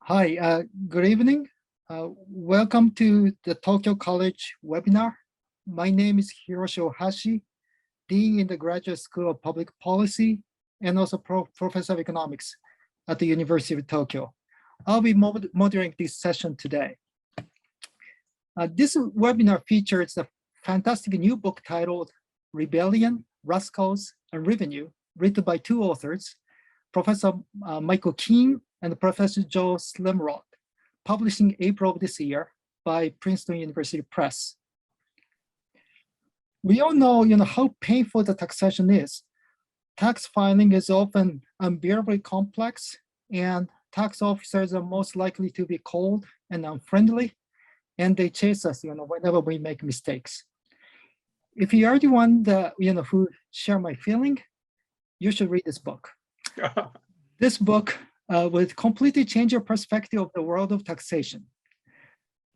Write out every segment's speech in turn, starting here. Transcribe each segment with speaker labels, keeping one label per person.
Speaker 1: Hi, good evening. Welcome to the Tokyo College webinar. My name is Hiroshi Ohashi, Dean in the Graduate School of Public Policy and also Professor of Economics at the University of Tokyo. I'll be moderating this session today. This webinar features a fantastic new book titled Rebellion, Rascals and Revenue, written by two authors, Professor Michael Keen and Professor Joel Slemrod, published in April of this year by Princeton University Press. We all know, how painful the taxation is. Tax filing is often unbearably complex, and tax officers are most likely to be cold and unfriendly, and they chase us, whenever we make mistakes. If you are the one that, who share my feeling, you should read this book. This book will completely change your perspective of the world of taxation.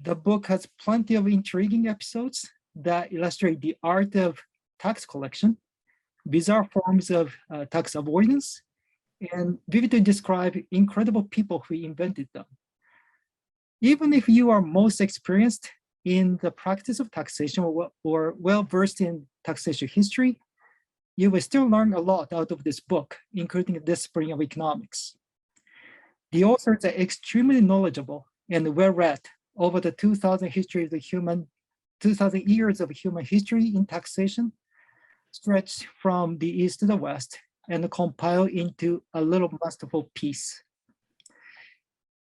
Speaker 1: The book has plenty of intriguing episodes that illustrate the art of tax collection, bizarre forms of tax avoidance, and vividly describe incredible people who invented them. Even if you are most experienced in the practice of taxation or well-versed in taxation history, you will still learn a lot out of this book, including the discipline of economics. The authors are extremely knowledgeable and well-read over the 2,000 years of human history in taxation, stretched from the east to the west and compiled into a little masterful piece.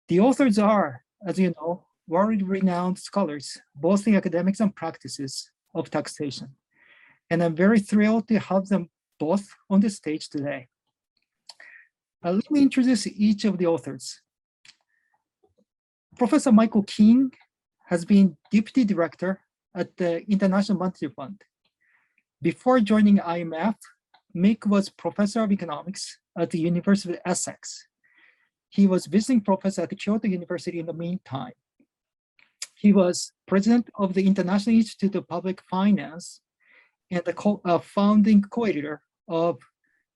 Speaker 1: The authors are, as you know, world-renowned scholars, both in academics and practices of taxation. And I'm very thrilled to have them both on the stage today. Let me introduce each of the authors. Professor Michael Keen has been Deputy Director at the International Monetary Fund. Before joining IMF, Mick was Professor of Economics at the University of Essex. He was visiting professor at the Kyoto University in the meantime. He was President of the International Institute of Public Finance and the founding co-editor of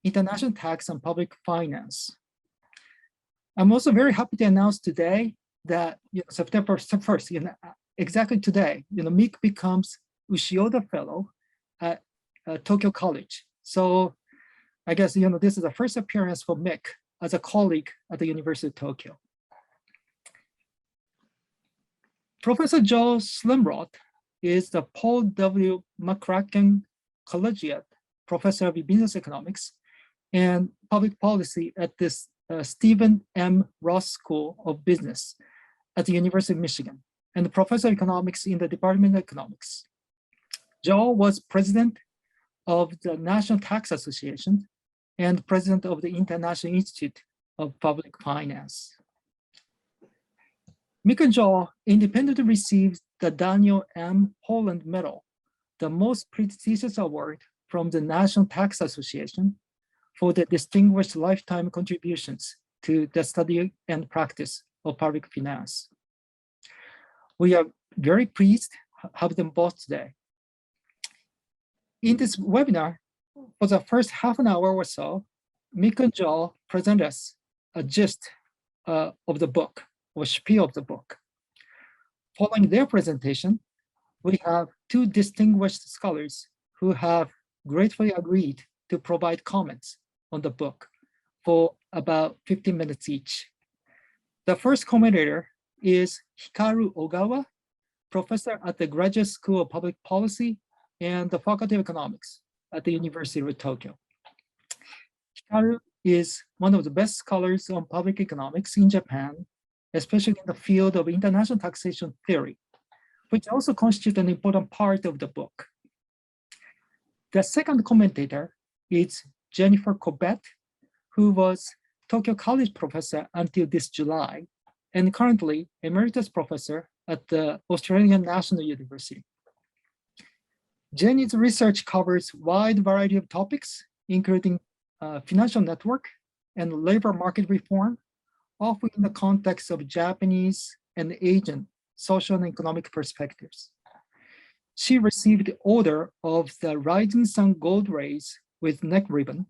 Speaker 1: International Tax and Public Finance. I'm also very happy to announce today that September 1st, exactly today, Mick becomes Ushioda Fellow at Tokyo College. So I guess this is the first appearance for Mick as a colleague at the University of Tokyo. Professor Joel Slemrod is the Paul W. McCracken Collegiate Professor of Business Economics and Public Policy at this Stephen M. Ross School of Business at the University of Michigan, and the Professor of Economics in the Department of Economics. Joel was President of the National Tax Association and President of the International Institute of Public Finance. Mick and Joel independently received the Daniel M. Holland Medal, the most prestigious award from the National Tax Association for the distinguished lifetime contributions to the study and practice of public finance. We are very pleased to have them both today. In this webinar, for the first half an hour or so, Mick and Joel present us a gist of the book, or spiel of the book. Following their presentation, we have two distinguished scholars who have gratefully agreed to provide comments on the book for about 15 minutes each. The first commentator is Hikaru OGAWA, professor at the Graduate School of Public Policy and the Faculty of Economics at the University of Tokyo. Hikaru is one of the best scholars on public economics in Japan, especially in the field of international taxation theory, which also constitutes an important part of the book. The second commentator is Jennifer Cobbett, who was Tokyo College professor until this July, and currently emeritus professor at the Australian National University. Jenny's research covers a wide variety of topics, including financial network and labor market reform, often in the context of Japanese and Asian social and economic perspectives. She received the Order of the Rising Sun Gold Rays with neck ribbon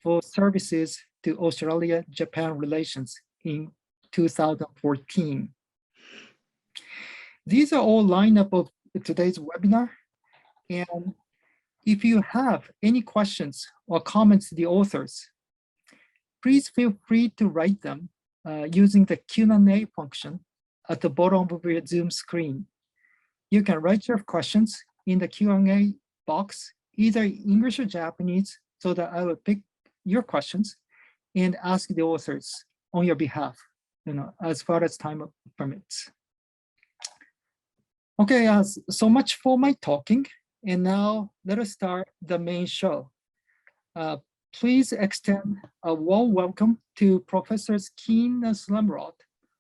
Speaker 1: for services to Australia-Japan relations in 2014. These are all lineup of today's webinar. And if you have any questions or comments to the authors, please feel free to write them using the Q&A function at the bottom of your Zoom screen. You can write your questions in the Q&A box, either English or Japanese, so that I will pick your questions and ask the authors on your behalf, as far as time permits. Okay, so much for my talking. And now let us start the main show. Please extend a warm welcome to Professors Keen and Slemrod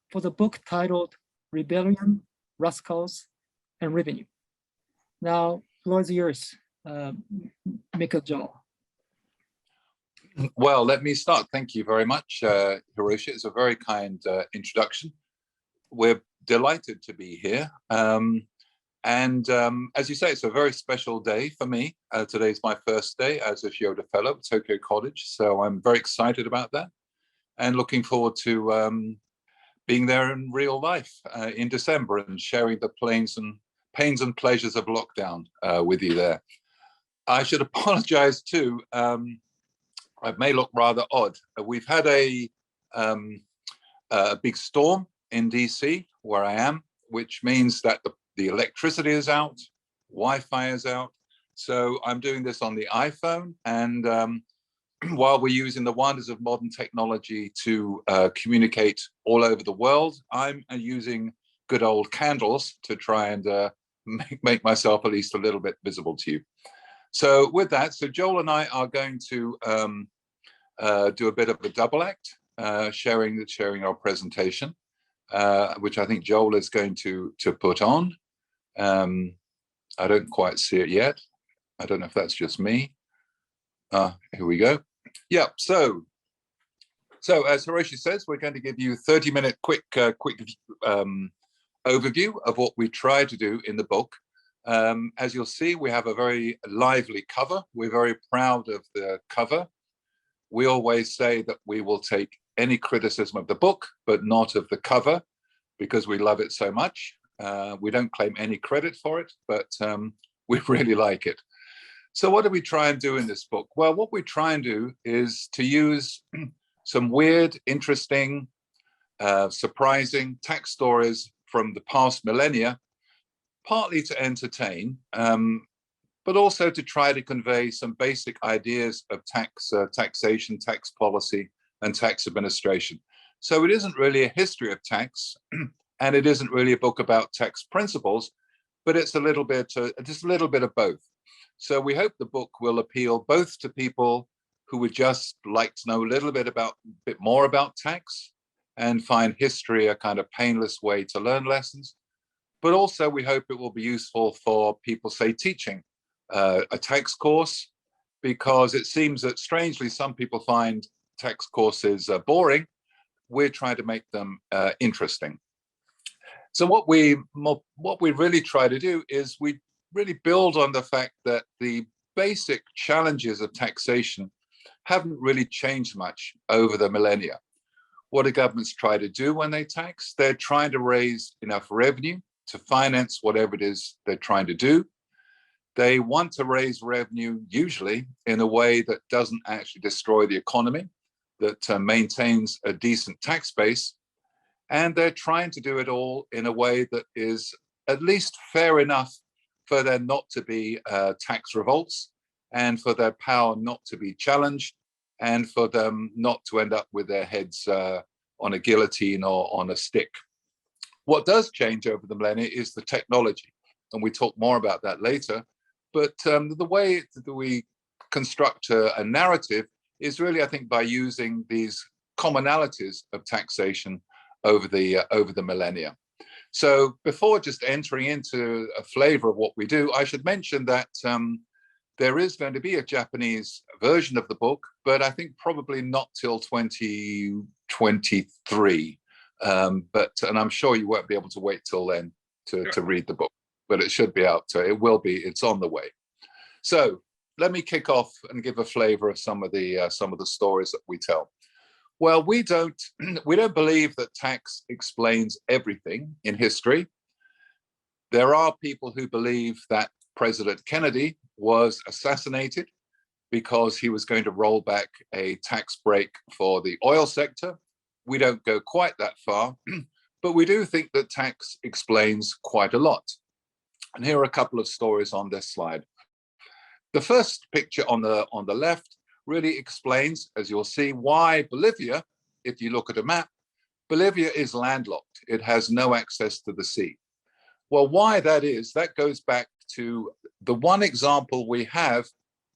Speaker 1: for the book titled Rebellion, Rascals and Revenue. Now, floor is yours, Joel.
Speaker 2: Well, let me start. Thank you very much, Hiroshi. It's a very kind introduction. We're delighted to be here. As you say, it's a very special day for me. Today's my first day as a Yoda Fellow at Tokyo College, so I'm very excited about that and looking forward to being there in real life in December and sharing the pains and pleasures of lockdown with you there. I should apologize too. I may look rather odd. We've had a big storm in DC where I am, which means that the electricity is out, Wi-Fi is out. So I'm doing this on the iPhone. And while we're using the wonders of modern technology to communicate all over the world, I'm using good old candles to try and make myself at least a little bit visible to you. So with that, Joel and I are going to do a bit of a double act, sharing our presentation, which I think Joel is going to put on. I don't quite see it yet. I don't know if that's just me. Here we go. Yeah, so as Hiroshi says, we're going to give you a 30-minute quick overview of what we try to do in the book. As you'll see, we have a very lively cover. We're very proud of the cover. We always say that we will take any criticism of the book, but not of the cover, because we love it so much. We don't claim any credit for it, but we really like it. So what do we try and do in this book? Well, what we try and do is to use some weird, interesting, surprising tax stories from the past millennia, partly to entertain, but also to try to convey some basic ideas of taxation, tax policy, and tax administration. So it isn't really a history of tax, and it isn't really a book about tax principles, but it's a little bit, just a little bit of both. So we hope the book will appeal both to people who would just like to know a little bit more about tax and find history a kind of painless way to learn lessons, but also we hope it will be useful for people, say, teaching a tax course, because it seems that strangely some people find tax courses boring. We're trying to make them interesting. So what we really try to do is we really build on the fact that the basic challenges of taxation haven't really changed much over the millennia. What do governments try to do when they tax? They're trying to raise enough revenue to finance whatever it is they're trying to do. They want to raise revenue usually in a way that doesn't actually destroy the economy, that maintains a decent tax base. And they're trying to do it all in a way that is at least fair enough for there not to be tax revolts, and for their power not to be challenged, and for them not to end up with their heads on a guillotine or on a stick. What does change over the millennia is the technology, and we talk more about that later. But the way that we construct a narrative is really, I think, by using these commonalities of taxation over the millennia. So before just entering into a flavor of what we do, I should mention that there is going to be a Japanese version of the book, but I think probably not till 2023. And I'm sure you won't be able to wait till then to read the book, but it should be out. It's on the way. So let me kick off and give a flavor of some of the stories that we tell. Well, we don't believe that tax explains everything in history. There are people who believe that President Kennedy was assassinated because he was going to roll back a tax break for the oil sector. We don't go quite that far, but we do think that tax explains quite a lot. And here are a couple of stories on this slide. The first picture on the left really explains, as you'll see, why Bolivia, if you look at a map, Bolivia is landlocked. It has no access to the sea. Well, why that is, that goes back to the one example we have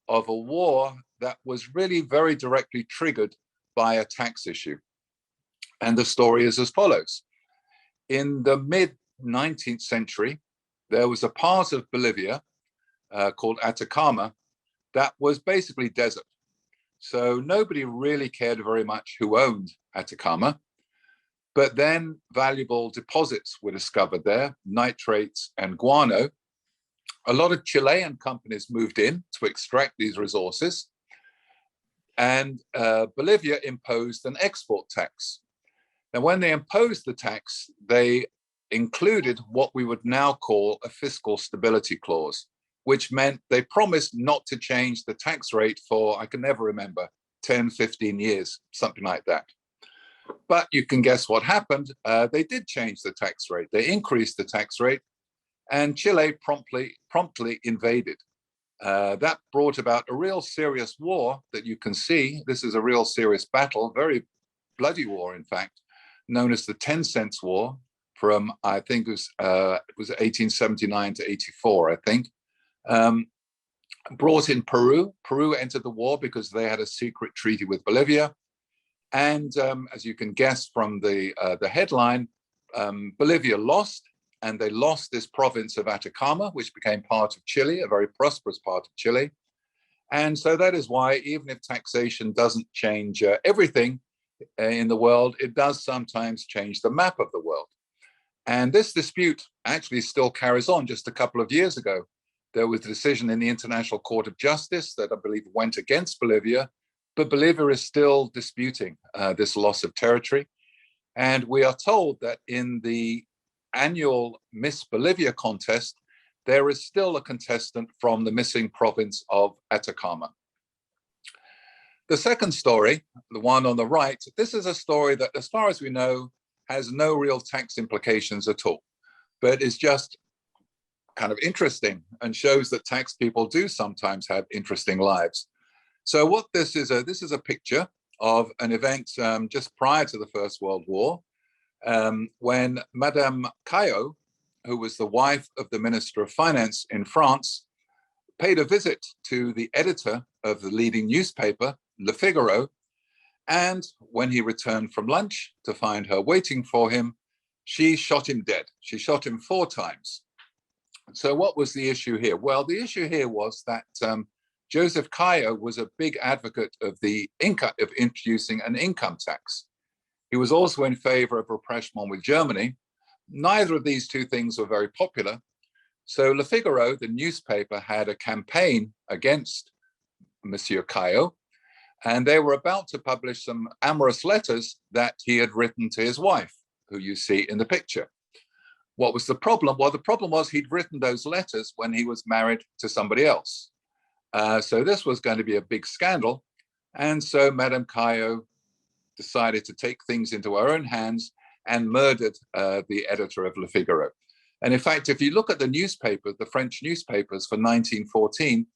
Speaker 2: of a war that was really very directly triggered by a tax issue. And the story is as follows. In the mid-19th century, there was a part of Bolivia called Atacama that was basically desert. So nobody really cared very much who owned Atacama. But then valuable deposits were discovered there, nitrates and guano. A lot of Chilean companies moved in to extract these resources. And Bolivia imposed an export tax. Now, when they imposed the tax, they included what we would now call a fiscal stability clause, which meant they promised not to change the tax rate for, I can never remember, 10, 15 years, something like that. But you can guess what happened. They did change the tax rate. They increased the tax rate, and Chile promptly invaded. That brought about a real serious war that you can see. This is a real serious battle, very bloody war, in fact, known as the 10 Cents War from, I think it was 1879 to 84, I think. Brought in Peru. Peru entered the war because they had a secret treaty with Bolivia. And as you can guess from the headline, Bolivia lost, and they lost this province of Atacama, which became part of Chile, a very prosperous part of Chile. And so that is why, even if taxation doesn't change everything in the world, it does sometimes change the map of the world. And this dispute actually still carries on. Just a couple of years ago, there was a decision in the International Court of Justice that I believe went against Bolivia, but Bolivia is still disputing this loss of territory. And we are told that in the annual Miss Bolivia contest, there is still a contestant from the missing province of Atacama. The second story, the one on the right, this is a story that, as far as we know, has no real tax implications at all, but is just kind of interesting and shows that tax people do sometimes have interesting lives. So what this is a picture of an event just prior to the First World War, when Madame Caillaux, who was the wife of the Minister of Finance in France, paid a visit to the editor of the leading newspaper, Le Figaro, and when he returned from lunch to find her waiting for him, she shot him dead. She shot him 4 times. So what was the issue here? Well, the issue here was that Joseph Caillaux was a big advocate of introducing an income tax. He was also in favor of rapprochement with Germany. Neither of these two things were very popular. So Le Figaro, the newspaper, had a campaign against Monsieur Caillaux, and they were about to publish some amorous letters that he had written to his wife, who you see in the picture. What was the problem? Well, the problem was he'd written those letters when he was married to somebody else. So this was going to be a big scandal. And so Madame Caillaux decided to take things into her own hands and murdered the editor of Le Figaro. And in fact, if you look at the newspaper, the French newspapers for 1914,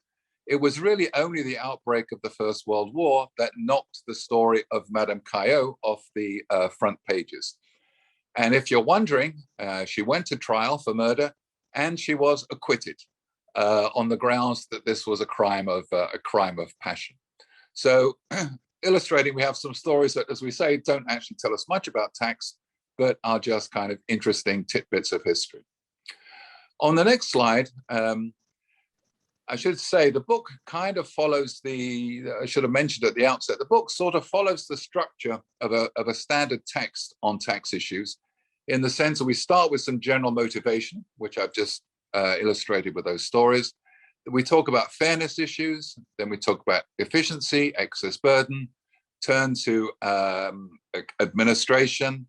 Speaker 2: it was really only the outbreak of the First World War that knocked the story of Madame Caillaux off the front pages. And if you're wondering, she went to trial for murder and she was acquitted on the grounds that this was a crime of passion. So illustrating, we have some stories that, as we say, don't actually tell us much about tax, but are just kind of interesting tidbits of history. On the next slide, I should say the book kind of follows I should have mentioned at the outset, the book sort of follows the structure of a standard text on tax issues, in the sense that we start with some general motivation, which I've just illustrated with those stories. We talk about fairness issues, then we talk about efficiency, excess burden, turn to administration,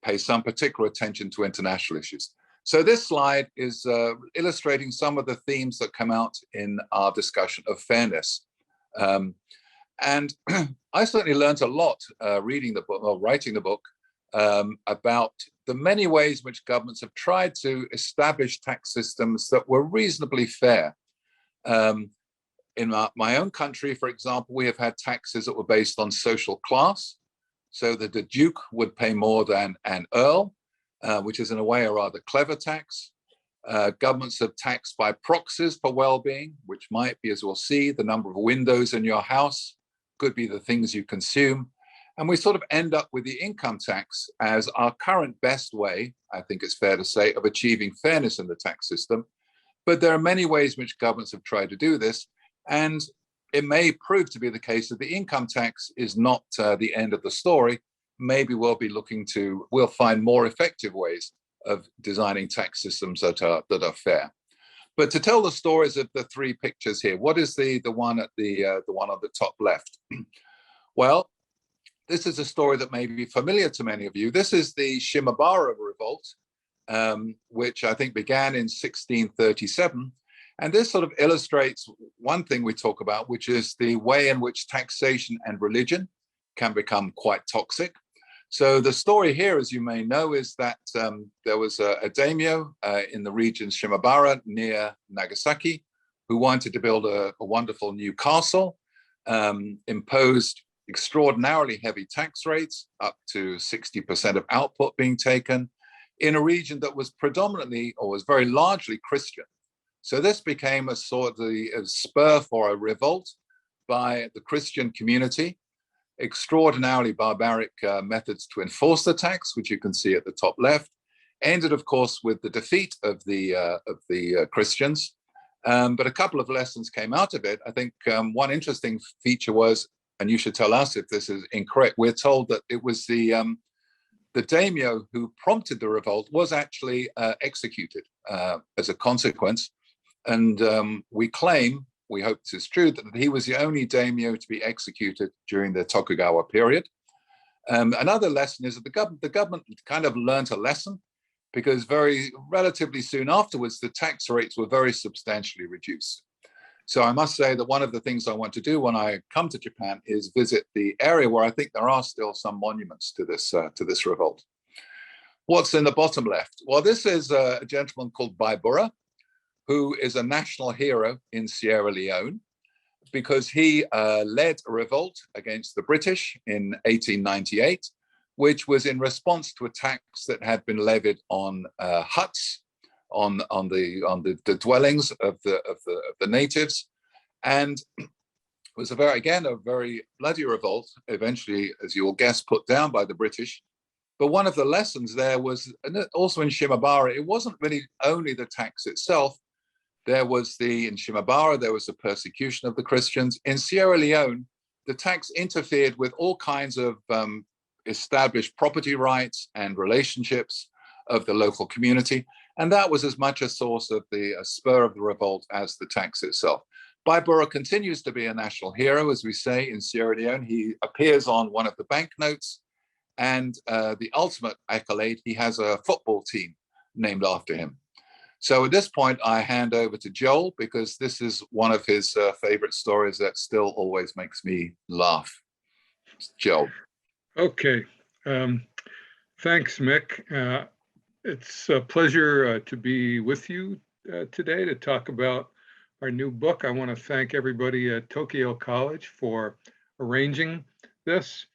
Speaker 2: pay some particular attention to international issues. So this slide is illustrating some of the themes that come out in our discussion of fairness. And I certainly learned a lot reading the book, or writing the book, about the many ways in which governments have tried to establish tax systems that were reasonably fair. In my own country, for example, we have had taxes that were based on social class, so that the Duke would pay more than an Earl, which is in a way a rather clever tax. Governments have taxed by proxies for well-being, which might be, as we'll see, the number of windows in your house, could be the things you consume. And we sort of end up with the income tax as our current best way, I think it's fair to say, of achieving fairness in the tax system. But there are many ways in which governments have tried to do this. And it may prove to be the case that the income tax is not the end of the story. Maybe we'll find more effective ways of designing tax systems that are fair. But to tell the stories of the three pictures here, what is the one at the one on the top left? Well, this is a story that may be familiar to many of you. This is the Shimabara revolt, which I think began in 1637. And this sort of illustrates one thing we talk about, which is the way in which taxation and religion can become quite toxic. So the story here, as you may know, is that there was a daimyo in the region Shimabara near Nagasaki who wanted to build a wonderful new castle, imposed extraordinarily heavy tax rates, up to 60% of output being taken, in a region that was predominantly, or was very largely, Christian. So this became a sort of a spur for a revolt by the Christian community, extraordinarily barbaric methods to enforce the tax, which you can see at the top left, ended, of course, with the defeat of the Christians. But a couple of lessons came out of it. I think one interesting feature was, and you should tell us if this is incorrect, we're told that it was the daimyo who prompted the revolt was actually executed as a consequence. And we claim, we hope this is true, that he was the only daimyo to be executed during the Tokugawa period. Another lesson is that the government kind of learned a lesson, because relatively soon afterwards, the tax rates were very substantially reduced. So I must say that one of the things I want to do when I come to Japan is visit the area where I think there are still some monuments to this revolt. What's in the bottom left? Well, this is a gentleman called Baibura, who is a national hero in Sierra Leone, because he led a revolt against the British in 1898, which was in response to a tax that had been levied on huts, on the dwellings of the natives, and it was a very bloody revolt. Eventually, as you will guess, put down by the British. But one of the lessons there was, and also in Shimabara, it wasn't really only the tax itself. In Shimabara, there was the persecution of the Christians. In Sierra Leone, the tax interfered with all kinds of established property rights and relationships of the local community. And that was as much a source of the spur of the revolt as the tax itself. Baibura continues to be a national hero, as we say, in Sierra Leone. He appears on one of the banknotes, and the ultimate accolade, he has a football team named after him. So at this point, I hand over to Joel, because this is one of his favorite stories that still always makes me laugh. Joel.
Speaker 3: Okay. Thanks, Mick. It's a pleasure to be with you today to talk about our new book. I want to thank everybody at Tokyo College for arranging this.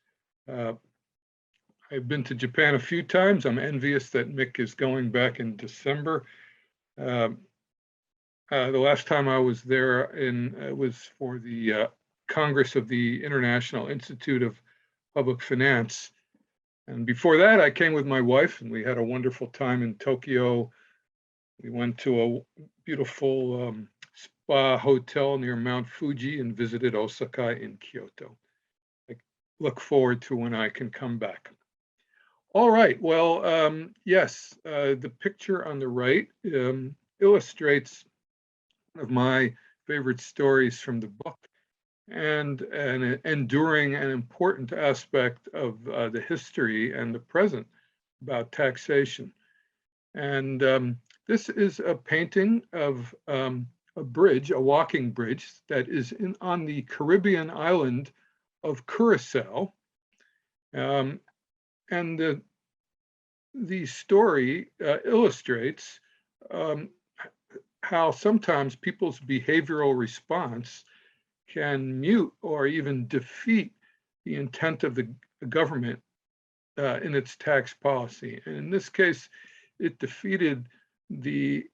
Speaker 3: I've been to Japan a few times. I'm envious that Mick is going back in December. The last time I was there was for the Congress of the International Institute of Public Finance. And before that, I came with my wife, and we had a wonderful time in Tokyo. We went to a beautiful spa hotel near Mount Fuji and visited Osaka and Kyoto. I look forward to when I can come back. All right, well, yes, the picture on the right illustrates one of my favorite stories from the book. and an enduring and important aspect of the history and the present about taxation. And this is a painting of a bridge, a walking bridge that is on the Caribbean island of Curacao. And the story illustrates how sometimes people's behavioral response can mute or even defeat the intent of the government in its tax policy. And in this case, it defeated the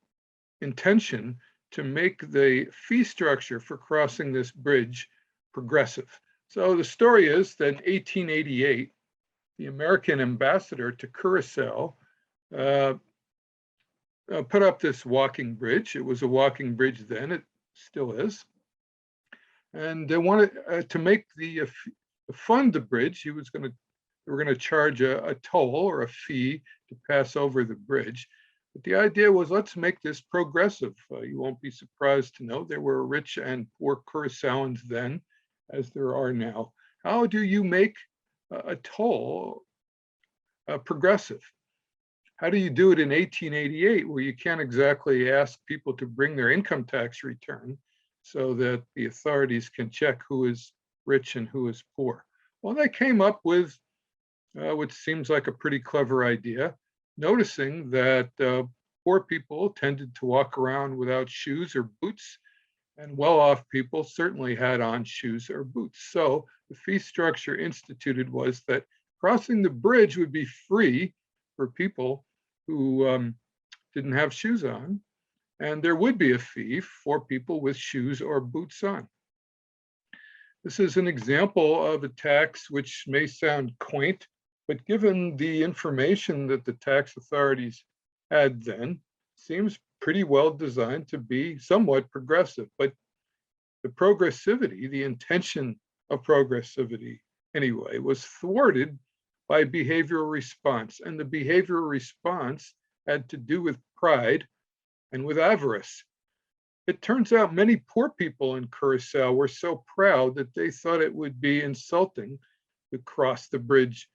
Speaker 3: intention to make the fee structure for crossing this bridge progressive. So the story is that in 1888, the American ambassador to Curacao put up this walking bridge. It was a walking bridge then, it still is. And they wanted to make the fund the bridge. They were going to charge a toll or a fee to pass over the bridge. But the idea was, let's make this progressive. You won't be surprised to know there were rich and poor Curaçaoans then, as there are now. How do you make a toll progressive? How do you do it in 1888, where you can't exactly ask people to bring their income tax return so that the authorities can check who is rich and who is poor? Well, they came up with which seems like a pretty clever idea, noticing that poor people tended to walk around without shoes or boots, and well-off people certainly had on shoes or boots. So the fee structure instituted was that crossing the bridge would be free for people who didn't have shoes on, and there would be a fee for people with shoes or boots on. This is an example of a tax which may sound quaint, but given the information that the tax authorities had then, seems pretty well designed to be somewhat progressive. But the progressivity, the intention of progressivity anyway, was thwarted by behavioral response. And the behavioral response had to do with pride and with avarice. It turns out many poor people in Curacao were so proud that they thought it would be insulting to cross the bridge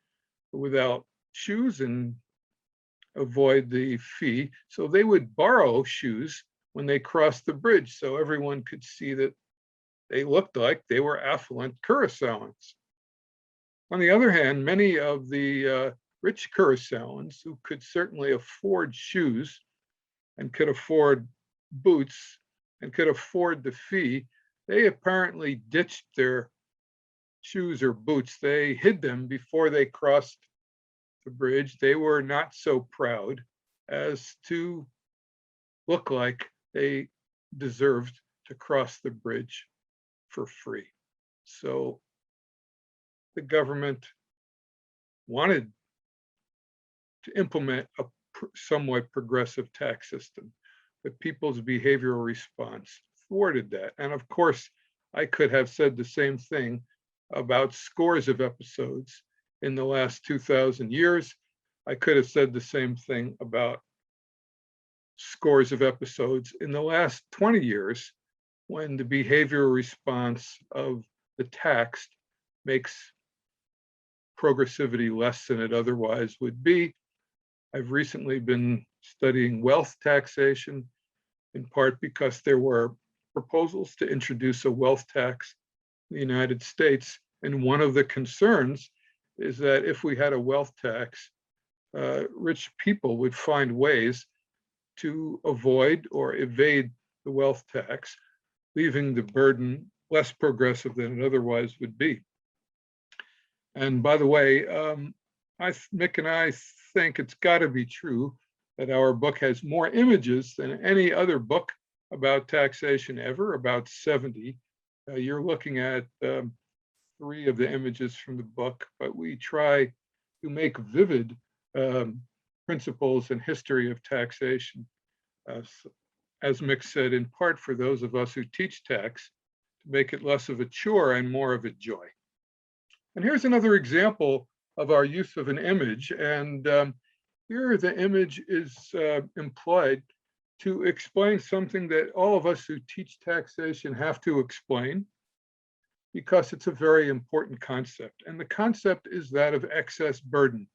Speaker 3: without shoes and avoid the fee. So they would borrow shoes when they crossed the bridge so everyone could see that they looked like they were affluent Curaçaoans. On the other hand, many of the rich Curaçaoans who could certainly afford shoes and could afford boots and could afford the fee, they apparently ditched their shoes or boots. They hid them before they crossed the bridge. They were not so proud as to look like they deserved to cross the bridge for free. So the government wanted to implement a somewhat progressive tax system, but people's behavioral response thwarted that. And of course, I could have said the same thing about scores of episodes in the last 2,000 years. I could have said the same thing about scores of episodes in the last 20 years, when the behavioral response of the taxed makes progressivity less than it otherwise would be. I've recently been studying wealth taxation, in part because there were proposals to introduce a wealth tax in the United States. And one of the concerns is that if we had a wealth tax, rich people would find ways to avoid or evade the wealth tax, leaving the burden less progressive than it otherwise would be. And by the way, Mick and I think it's got to be true that our book has more images than any other book about taxation ever, about 70. You're looking at 3 of the images from the book, but we try to make vivid principles and history of taxation, as Mick said, in part for those of us who teach tax, to make it less of a chore and more of a joy. And here's another example of our use of an image. And here the image is employed to explain something that all of us who teach taxation have to explain. because it's a very important concept. And the concept is that of excess burden.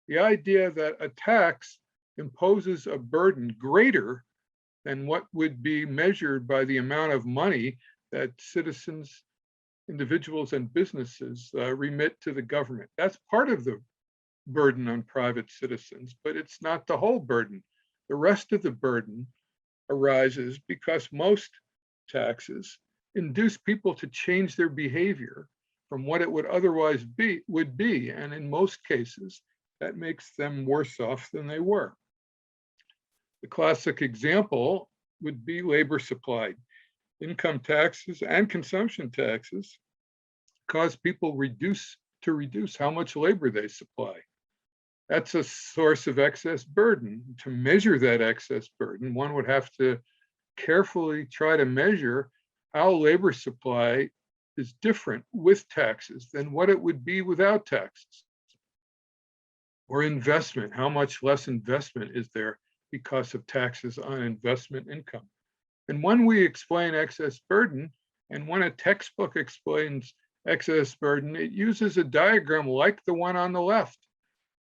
Speaker 3: The idea that a tax imposes a burden greater than what would be measured by the amount of money that citizens, individuals, and businesses remit to the government. That's part of the burden on private citizens, but it's not the whole burden. The rest of the burden arises because most taxes induce people to change their behavior from what it would otherwise be, and in most cases, that makes them worse off than they were. The classic example would be labor supply. Income taxes and consumption taxes cause people to reduce how much labor they supply. That's a source of excess burden. To measure that excess burden, one would have to carefully try to measure how labor supply is different with taxes than what it would be without taxes. Or investment, how much less investment is there because of taxes on investment income? And when we explain excess burden, and when a textbook explains excess burden, it uses a diagram like the one on the left.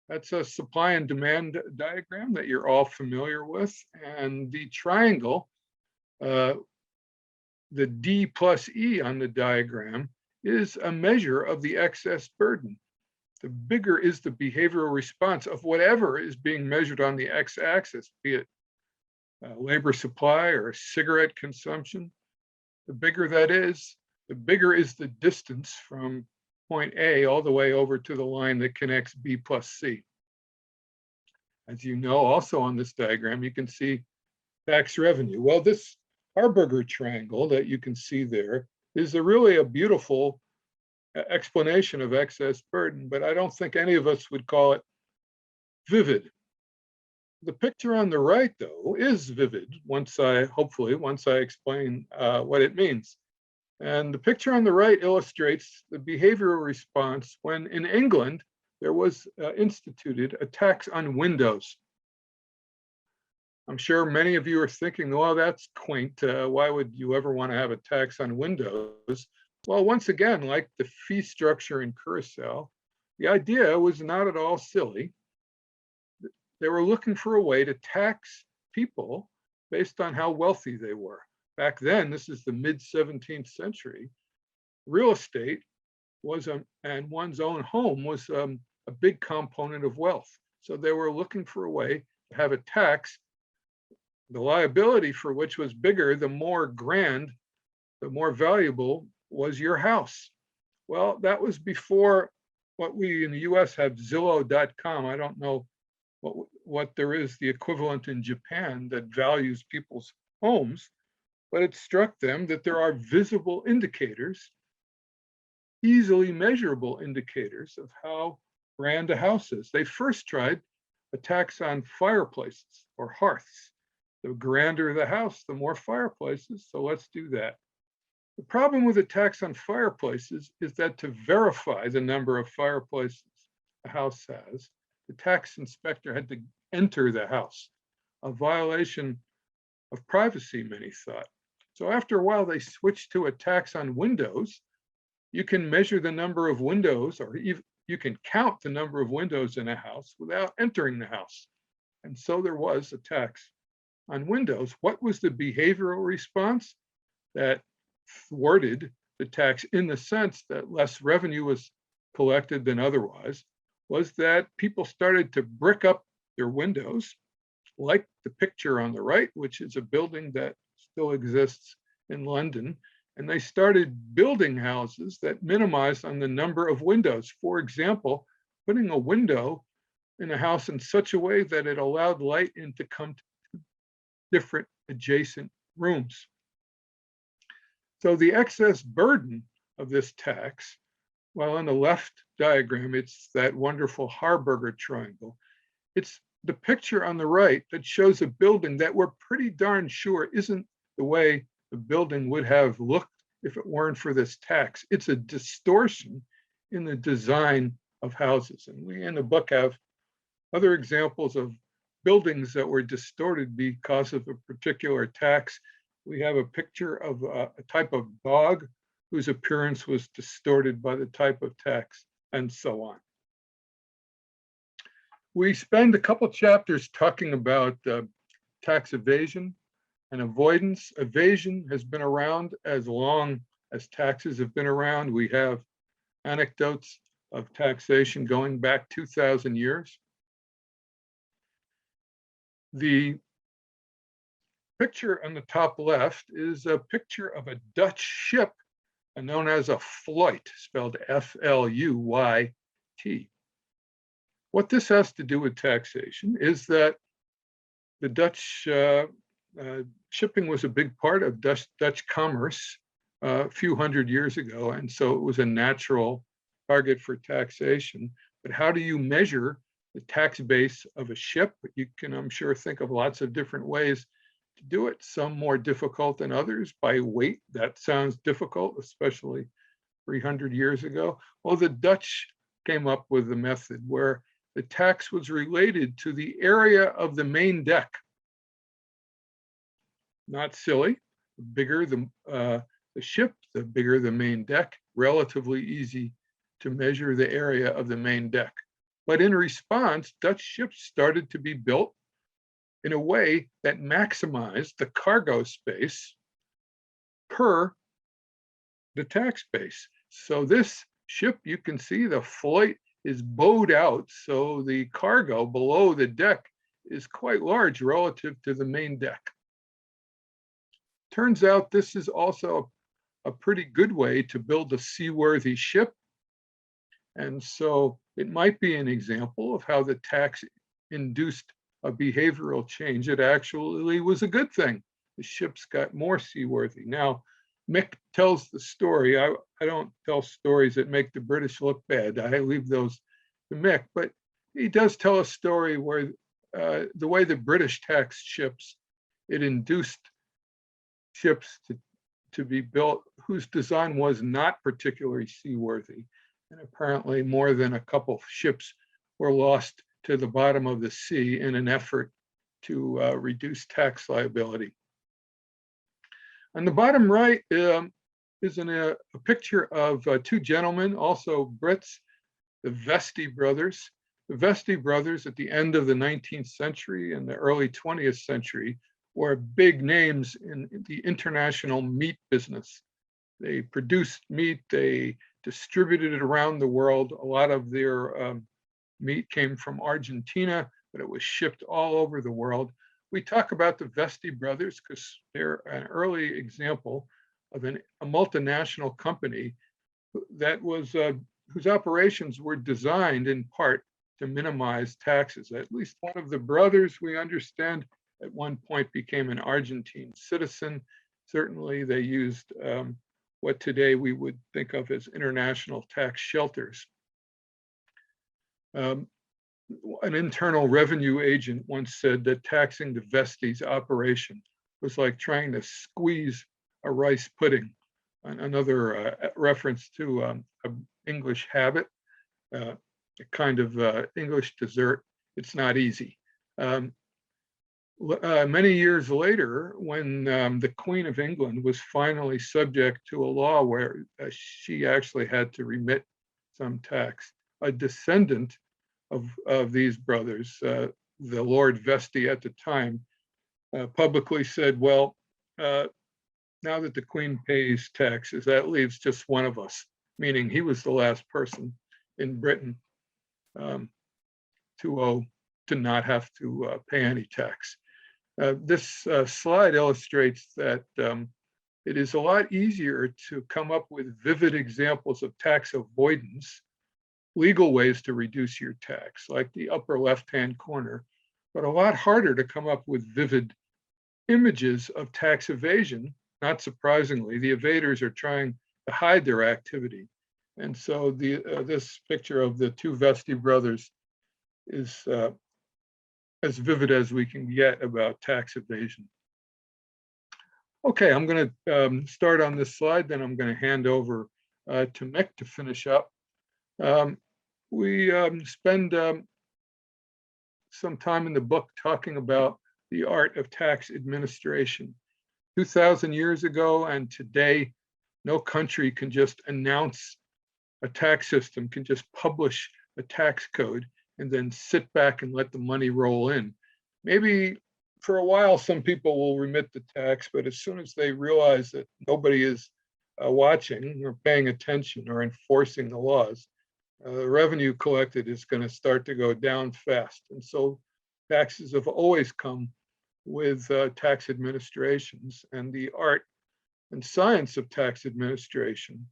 Speaker 3: That's a supply and demand diagram that you're all familiar with. And the triangle, the D plus E on the diagram, is a measure of the excess burden. The bigger is the behavioral response of whatever is being measured on the x-axis, be it labor supply or cigarette consumption. The bigger that is, the bigger is the distance from point A all the way over to the line that connects B plus C. As you know, also on this diagram, you can see tax revenue. Well, this Harburger triangle that you can see there is really a beautiful explanation of excess burden, but I don't think any of us would call it vivid. The picture on the right, though, is vivid hopefully once I explain what it means. And the picture on the right illustrates the behavioral response when in England there was instituted a tax on windows. I'm sure many of you are thinking, well, that's quaint. Why would you ever want to have a tax on windows? Well, once again, like the fee structure in Curacao, the idea was not at all silly. They were looking for a way to tax people based on how wealthy they were. Back then, this is the mid-17th century, real estate was, and one's own home was a big component of wealth. So they were looking for a way to have a tax, the liability for which was bigger, the more grand, the more valuable was your house. Well, that was before what we in the US have Zillow.com. I don't know what there is the equivalent in Japan that values people's homes, but it struck them that there are visible indicators, easily measurable indicators of how grand a house is. They first tried a tax on fireplaces or hearths. The grander the house, the more fireplaces, so let's do that. The problem with a tax on fireplaces is that to verify the number of fireplaces a house has, the tax inspector had to enter the house, a violation of privacy, many thought. So after a while, they switched to a tax on windows. You can measure the number of windows, or even you can count the number of windows in a house without entering the house. And so there was a tax on windows. What was the behavioral response? That thwarted the tax in the sense that less revenue was collected than otherwise, was that people started to brick up their windows, like the picture on the right, which is a building that still exists in London. And they started building houses that minimized on the number of windows. For example, putting a window in a house in such a way that it allowed light in to come to different adjacent rooms. So the excess burden of this tax, well, on the left diagram, it's that wonderful Harburger triangle. It's the picture on the right that shows a building that we're pretty darn sure isn't the way the building would have looked if it weren't for this tax. It's a distortion in the design of houses. And we in the book have other examples of buildings that were distorted because of a particular tax. We have a picture of a type of dog whose appearance was distorted by the type of tax, and so on. We spend a couple chapters talking about tax evasion and avoidance. Evasion has been around as long as taxes have been around. We have anecdotes of taxation going back 2,000 years. The picture on the top left is a picture of a Dutch ship known as a Fluit, spelled F-L-U-Y-T. What this has to do with taxation is that the Dutch shipping was a big part of Dutch commerce a few hundred years ago, and so it was a natural target for taxation. But how do you measure the tax base of a ship? You can, I'm sure, think of lots of different ways to do it, some more difficult than others. By weight, that sounds difficult, especially 300 years ago. Well, the Dutch came up with a method where the tax was related to the area of the main deck. Not silly. The bigger the ship, the bigger the main deck. Relatively easy to measure the area of the main deck. But in response, Dutch ships started to be built in a way that maximized the cargo space per the tax base. So this ship, you can see the Fluit is bowed out, so the cargo below the deck is quite large relative to the main deck. Turns out this is also a pretty good way to build a seaworthy ship. And so it might be an example of how the tax induced a behavioral change. It actually was a good thing. The ships got more seaworthy. Now, Mick tells the story. I don't tell stories that make the British look bad. I leave those to Mick, but he does tell a story where the way the British taxed ships, it induced ships to be built whose design was not particularly seaworthy. And apparently more than a couple ships were lost to the bottom of the sea in an effort to reduce tax liability. On the bottom right is a picture of two gentlemen, also Brits, the Vestey brothers. The Vestey brothers at the end of the 19th century and the early 20th century were big names in the international meat business. They produced meat, they distributed it around the world. A lot of their meat came from Argentina, but it was shipped all over the world. We talk about the Vestey brothers because they're an early example of a multinational company that was whose operations were designed in part to minimize taxes. At least one of the brothers, we understand, at one point became an Argentine citizen. Certainly they used what today we would think of as international tax shelters. An internal revenue agent once said that taxing the Vestey's operation was like trying to squeeze a rice pudding. Another reference to an English habit, a kind of English dessert. It's not easy. Many years later, when the Queen of England was finally subject to a law where she actually had to remit some tax, a descendant of these brothers, the Lord Vestey at the time, publicly said, well, now that the Queen pays taxes, that leaves just one of us, meaning he was the last person in Britain to not have to pay any tax. This slide illustrates that it is a lot easier to come up with vivid examples of tax avoidance, legal ways to reduce your tax, like the upper left-hand corner, but a lot harder to come up with vivid images of tax evasion. Not surprisingly, the evaders are trying to hide their activity. And so this picture of the two Vestey brothers is as vivid as we can get about tax evasion. Okay, I'm going to start on this slide, then I'm going to hand over to Mick to finish up. We spend some time in the book talking about the art of tax administration. 2,000 years ago and today, No country can just announce a tax system, can just publish a tax code and then sit back and let the money roll in. Maybe for a while, some people will remit the tax, but as soon as they realize that nobody is watching or paying attention or enforcing the laws, the revenue collected is going to start to go down fast. And so taxes have always come with tax administrations, and the art and science of tax administration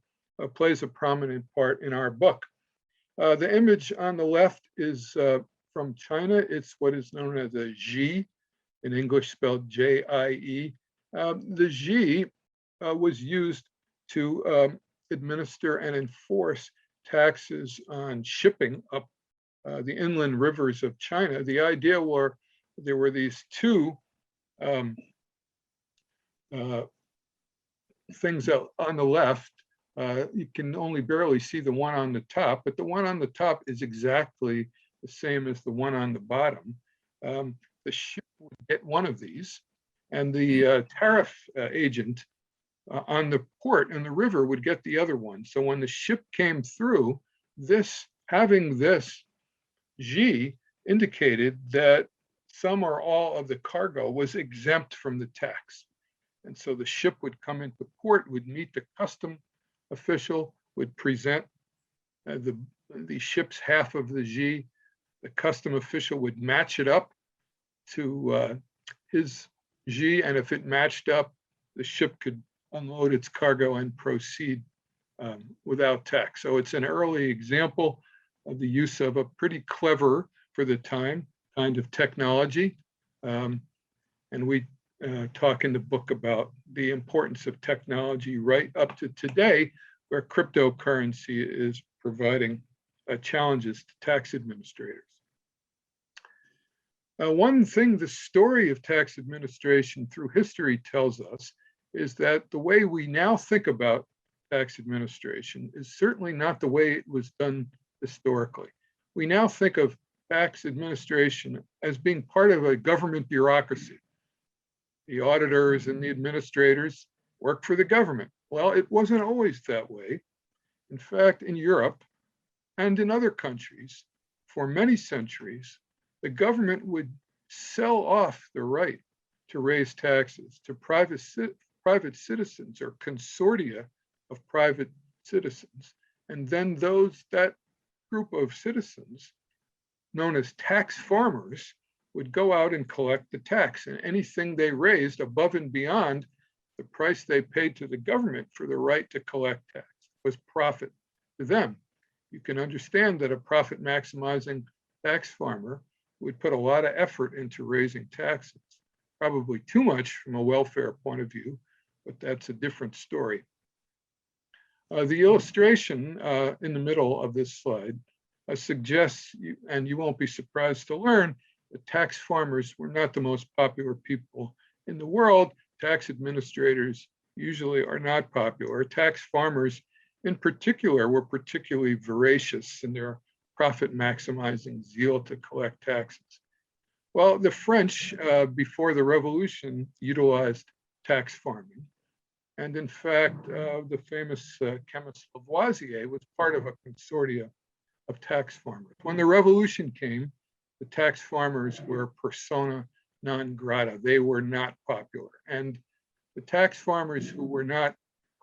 Speaker 3: plays a prominent part in our book. The image on the left is from China. It's what is known as a Xi, in English spelled J-I-E. The Xi was used to administer and enforce taxes on shipping up the inland rivers of China. The idea were there were these two things on the left. You can only barely see the one on the top, but the one on the top is exactly the same as the one on the bottom. The ship would get one of these, and the tariff agent on the port and the river would get the other one. So when the ship came through, having this G indicated that some or all of the cargo was exempt from the tax. And so the ship would come into port, would meet the custom official, would present the ship's half of the G. The custom official would match it up to his G, and if it matched up, the ship could unload its cargo and proceed without tax. So it's an early example of the use of a pretty clever, for the time, kind of technology. And we talk in the book about the importance of technology right up to today, where cryptocurrency is providing challenges to tax administrators. One thing the story of tax administration through history tells us is that the way we now think about tax administration is certainly not the way it was done historically. We now think of tax administration as being part of a government bureaucracy. The auditors and the administrators work for the government. Well, it wasn't always that way. In fact, in Europe and in other countries, for many centuries, the government would sell off the right to raise taxes to private citizens or consortia of private citizens. And then that group of citizens, known as tax farmers, would go out and collect the tax, and anything they raised above and beyond the price they paid to the government for the right to collect tax was profit to them. You can understand that a profit maximizing tax farmer would put a lot of effort into raising taxes, probably too much from a welfare point of view, but that's a different story. The illustration in the middle of this slide suggests, and you won't be surprised to learn, that tax farmers were not the most popular people in the world. Tax administrators usually are not popular. Tax farmers in particular were particularly voracious in their profit maximizing zeal to collect taxes. Well, the French before the revolution utilized tax farming. And in fact, the famous chemist Lavoisier was part of a consortia of tax farmers. When the revolution came, the tax farmers were persona non grata. They were not popular. And the tax farmers who were not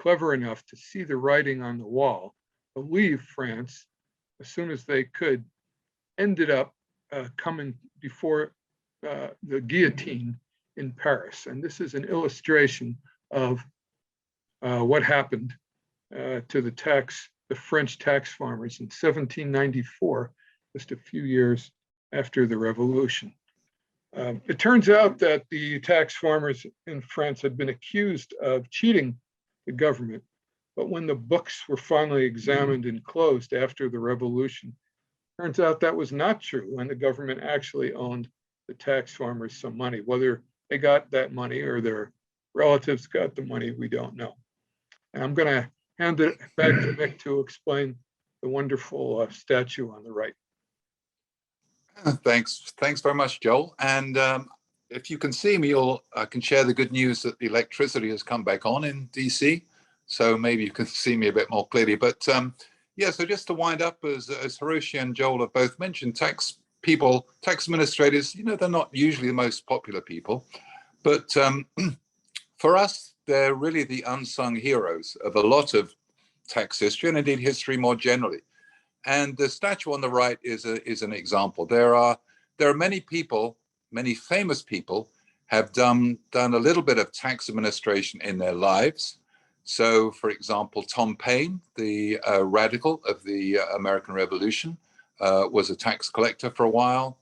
Speaker 3: clever enough to see the writing on the wall to leave France as soon as they could ended up coming before the guillotine in Paris. And this is an illustration of what happened to the French tax farmers in 1794, just a few years after the revolution. It turns out that the tax farmers in France had been accused of cheating the government, but when the books were finally examined and closed after the revolution, turns out that was not true, and the government actually owed the tax farmers some money. Whether they got that money or their relatives got the money, we don't know. And I'm going to hand it back to Mick to explain the wonderful statue on the right.
Speaker 2: Thanks very much, Joel. And if you can see me, I can share the good news that the electricity has come back on in DC. so maybe you can see me a bit more clearly. But yeah, so just to wind up, as Hiroshi and Joel have both mentioned, tax administrators, they're not usually the most popular people, but for us, they're really the unsung heroes of a lot of tax history, and indeed history more generally. And the statue on the right is an example. There are many people, many famous people, have done a little bit of tax administration in their lives. So, for example, Tom Paine, the radical of the American Revolution, was a tax collector for a while.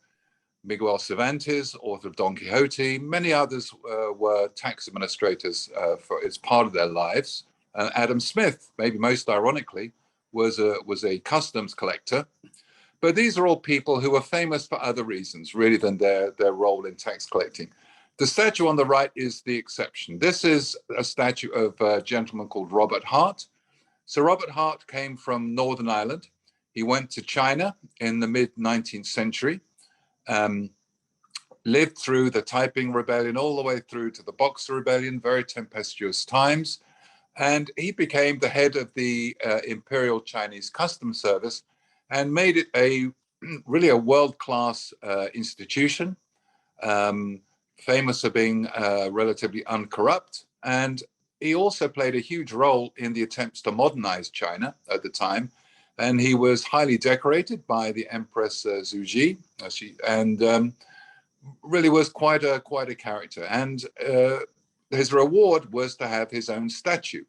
Speaker 2: Miguel Cervantes, author of Don Quixote, many others were tax administrators as part of their lives. Adam Smith, maybe most ironically, was a customs collector. But these are all people who are famous for other reasons, really, than their role in tax collecting. The statue on the right is the exception. This is a statue of a gentleman called Robert Hart. So Robert Hart came from Northern Ireland. He went to China in the mid-19th century, lived through the Taiping Rebellion all the way through to the Boxer Rebellion, very tempestuous times. And he became the head of the Imperial Chinese Customs Service and made it really a world-class institution, famous for being relatively uncorrupt. And he also played a huge role in the attempts to modernize China at the time. And he was highly decorated by the Empress Zhuji, and really was quite a character. And his reward was to have his own statue,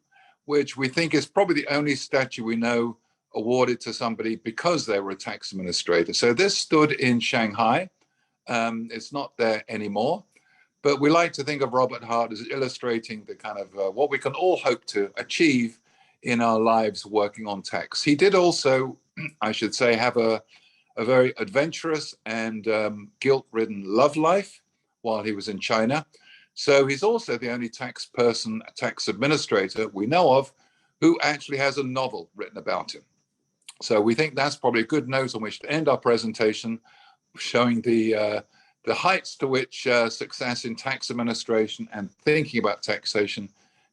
Speaker 2: which we think is probably the only statue we know awarded to somebody because they were a tax administrator. So this stood in Shanghai. It's not there anymore, but we like to think of Robert Hart as illustrating the kind of what we can all hope to achieve in our lives working on tax. He did also, I should say, have a very adventurous and guilt-ridden love life while he was in China. So he's also the only tax administrator we know of who actually has a novel written about him. So we think that's probably a good note on which to end our presentation, showing the heights to which success in tax administration and thinking about taxation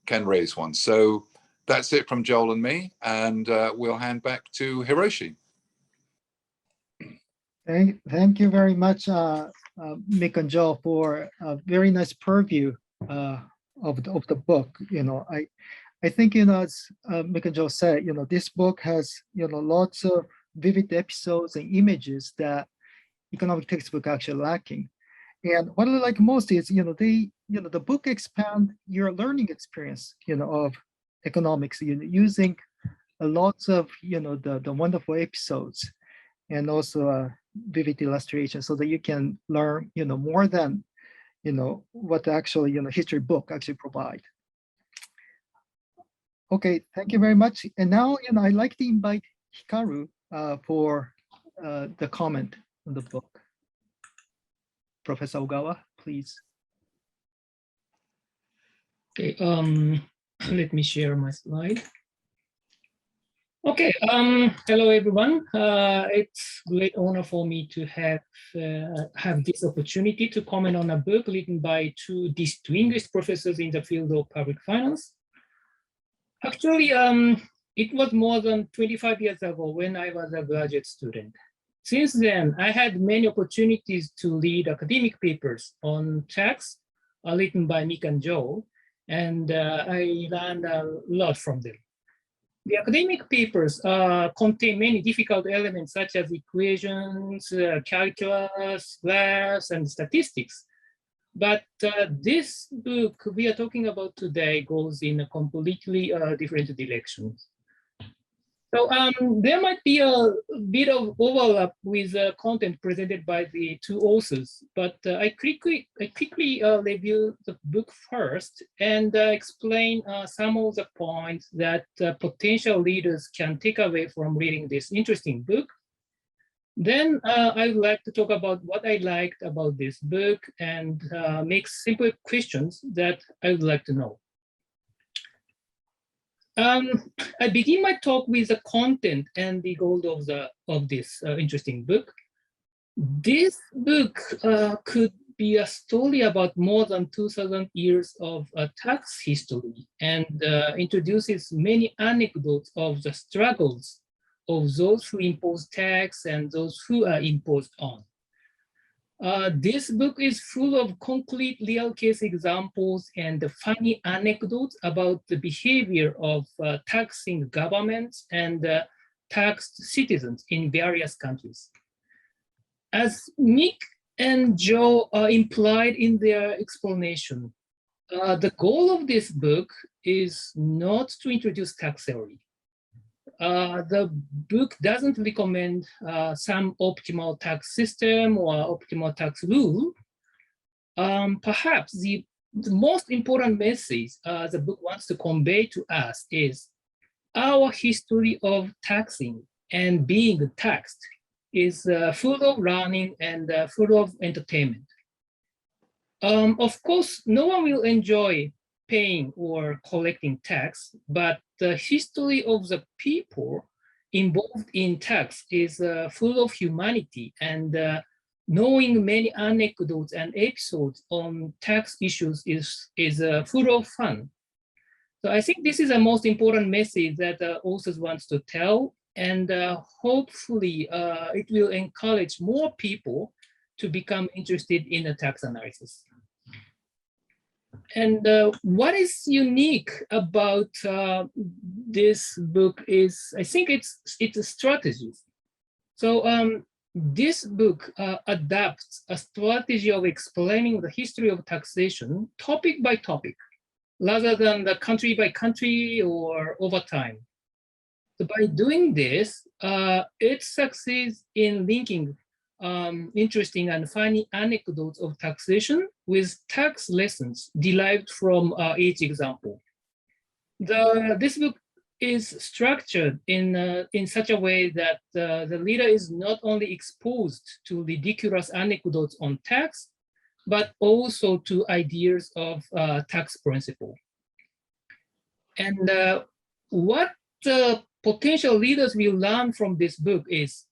Speaker 2: can raise one. So that's it from Joel and me, and we'll hand back to Hiroshi.
Speaker 1: Thank you very much, Mick and Joel, for a very nice purview of the book. I think, as Mick and Joel said, this book has, lots of vivid episodes and images that economic textbook actually lacking. And what I like most is, the book expand your learning experience, of economics, using lots of, the wonderful episodes and also vivid illustration, so that you can learn, more than, what actually, history book actually provide. Okay, thank you very much. And now, I'd like to invite Hikaru for the comment on the book. Professor OGAWA, please.
Speaker 4: Okay, let me share my slide. Okay, hello everyone. It's a great honor for me to have this opportunity to comment on a book written by two distinguished professors in the field of public finance. Actually, it was more than 25 years ago when I was a graduate student. Since then, I had many opportunities to read academic papers on tax written by Mick and Joel, and I learned a lot from them. The academic papers contain many difficult elements such as equations, calculus, graphs, and statistics. But this book we are talking about today goes in a completely different direction. So there might be a bit of overlap with the content presented by the two authors, but I quickly review the book first and explain some of the points that potential readers can take away from reading this interesting book. Then I would like to talk about what I liked about this book and make simple questions that I would like to know. I begin my talk with the content and the goal of this interesting book. This book could be a story about more than 2,000 years of tax history and introduces many anecdotes of the struggles of those who impose tax and those who are imposed on. This book is full of concrete real case examples and funny anecdotes about the behavior of taxing governments and taxed citizens in various countries. As Mick and Joe implied in their explanation, the goal of this book is not to introduce tax theory. The book doesn't recommend some optimal tax system or optimal tax rule. Perhaps the most important message the book wants to convey to us is our history of taxing and being taxed is full of learning and full of entertainment. Of course, no one will enjoy paying or collecting tax, but the history of the people involved in tax is full of humanity, and knowing many anecdotes and episodes on tax issues is full of fun. So I think this is the most important message that authors wants to tell, and hopefully it will encourage more people to become interested in the tax analysis. And what is unique about this book is, I think it's a strategy. So this book adapts a strategy of explaining the history of taxation topic by topic, rather than the country by country or over time. So by doing this, it succeeds in linking interesting and funny anecdotes of taxation with tax lessons derived from each example. This book is structured in such a way that the reader is not only exposed to ridiculous anecdotes on tax, but also to ideas of tax principle. And what potential readers will learn from this book is,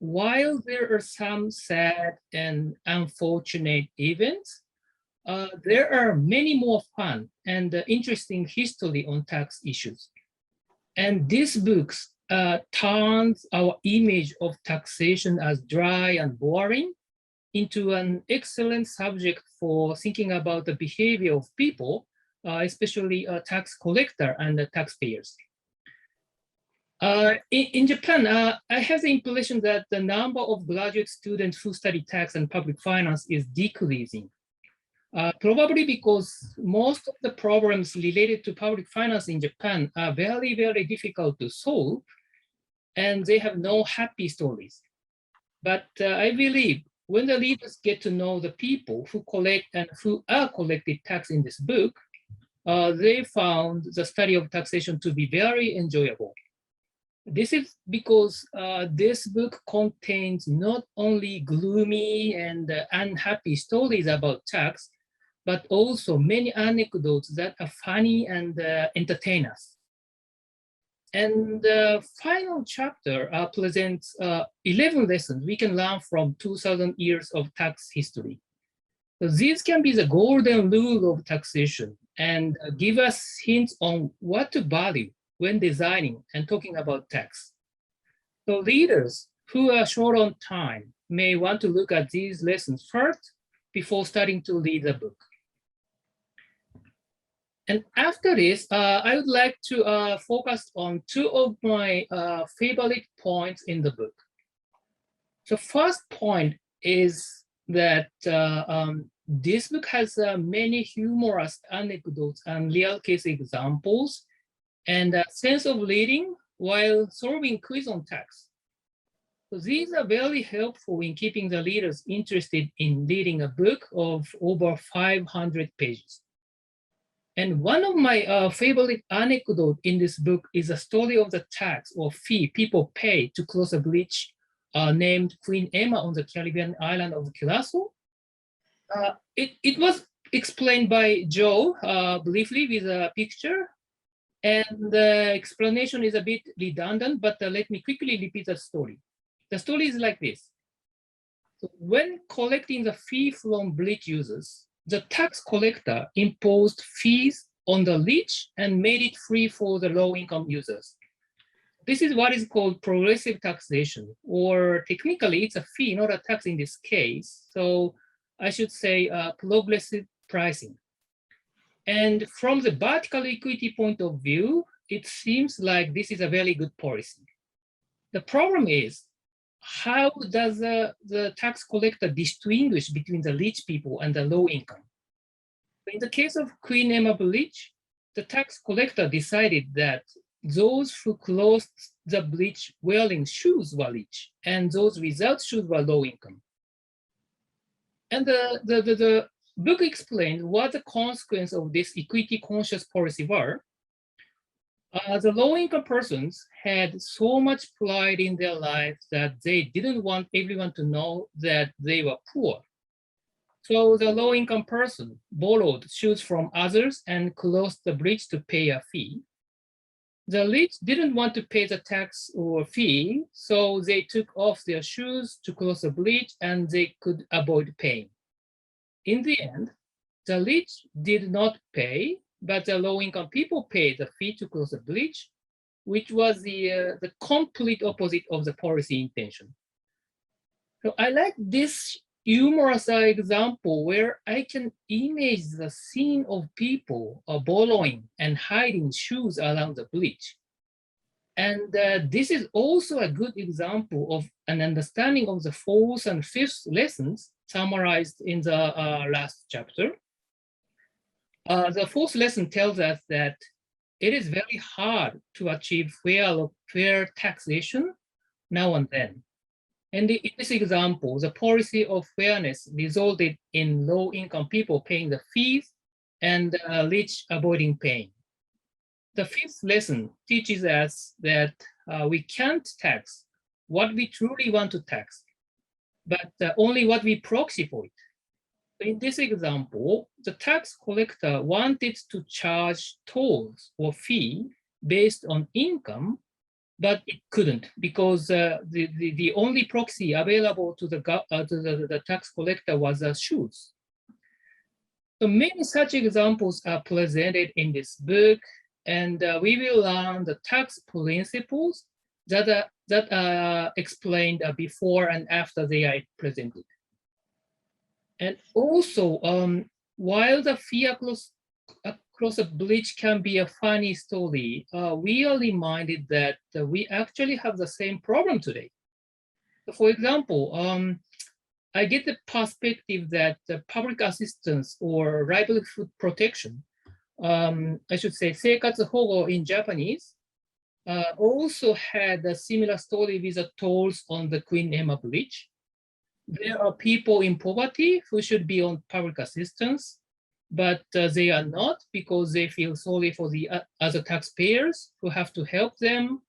Speaker 4: while there are some sad and unfortunate events, there are many more fun and interesting history on tax issues. And this book turns our image of taxation as dry and boring into an excellent subject for thinking about the behavior of people, especially tax collector and taxpayers. In Japan, I have the impression that the number of graduate students who study tax and public finance is decreasing. Probably because most of the problems related to public finance in Japan are very, very difficult to solve, and they have no happy stories. But I believe when the readers get to know the people who collect and who are collected tax in this book, they found the study of taxation to be very enjoyable. This is because this book contains not only gloomy and unhappy stories about tax, but also many anecdotes that are funny and entertain us. And the final chapter presents 11 lessons we can learn from 2,000 years of tax history. So these can be the golden rule of taxation and give us hints on what to value when designing and talking about tax. So readers who are short on time may want to look at these lessons first before starting to read the book. And after this, I would like to focus on two of my favorite points in the book. The first point is that this book has many humorous anecdotes and real case examples and a sense of reading while solving quiz on tax. So these are very helpful in keeping the readers interested in reading a book of over 500 pages. And one of my favorite anecdotes in this book is a story of the tax or fee people pay to cross a bridge named Queen Emma on the Caribbean island of Curacao. It was explained by Joe briefly with a picture. And the explanation is a bit redundant, but let me quickly repeat the story. The story is like this. So when collecting the fee from rich users, the tax collector imposed fees on the rich and made it free for the low-income users. This is what is called progressive taxation, or technically it's a fee, not a tax in this case. So I should say progressive pricing. And from the vertical equity point of view, it seems like this is a very good policy. The problem is, how does the tax collector distinguish between the rich people and the low income? In the case of Queen Emma Bridge, the tax collector decided that those who closed the bridge wearing shoes were rich, and those without shoes were low income. And the book explained what the consequence of this equity conscious policy were. The low-income persons had so much pride in their life that they didn't want everyone to know that they were poor. So the low-income person borrowed shoes from others and closed the bridge to pay a fee. The rich didn't want to pay the tax or fee, so they took off their shoes to close the bridge and they could avoid paying. In the end, the rich did not pay, but the low-income people paid the fee to close the bridge, which was the complete opposite of the policy intention. So I like this humorous example where I can image the scene of people borrowing and hiding shoes around the bridge. And this is also a good example of an understanding of the fourth and fifth lessons summarized in the last chapter. The fourth lesson tells us that it is very hard to achieve fair taxation now and then. And in this example, the policy of fairness resulted in low-income people paying the fees and rich avoiding paying. The fifth lesson teaches us that we can't tax what we truly want to tax, but only what we proxy for it. In this example, the tax collector wanted to charge tolls or fee based on income, but it couldn't because the only proxy available to the tax collector was shoes. So many such examples are presented in this book, and we will learn the tax principles that are explained before and after they are presented. And also, while the fee across a bridge can be a funny story, we are reminded that we actually have the same problem today. For example, I get the perspective that public assistance or livelihood protection, I should say 生活保護 in Japanese, also had a similar story with the tolls on the Queen Emma Bridge. There are people in poverty who should be on public assistance, but they are not because they feel sorry for the other taxpayers who have to help them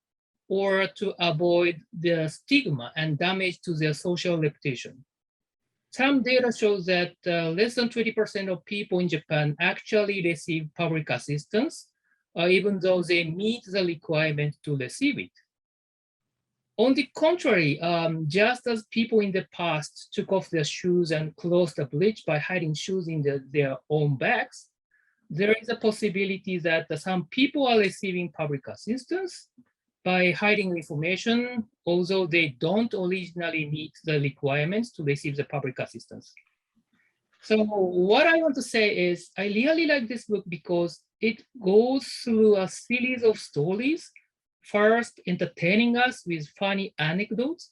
Speaker 4: or to avoid the stigma and damage to their social reputation. Some data shows that less than 20% of people in Japan actually receive public assistance, even though they meet the requirement to receive it. On the contrary, just as people in the past took off their shoes and closed the bridge by hiding shoes in their own bags, there is a possibility that some people are receiving public assistance by hiding information, although they don't originally meet the requirements to receive the public assistance. So what I want to say is I really like this book because it goes through a series of stories, first entertaining us with funny anecdotes,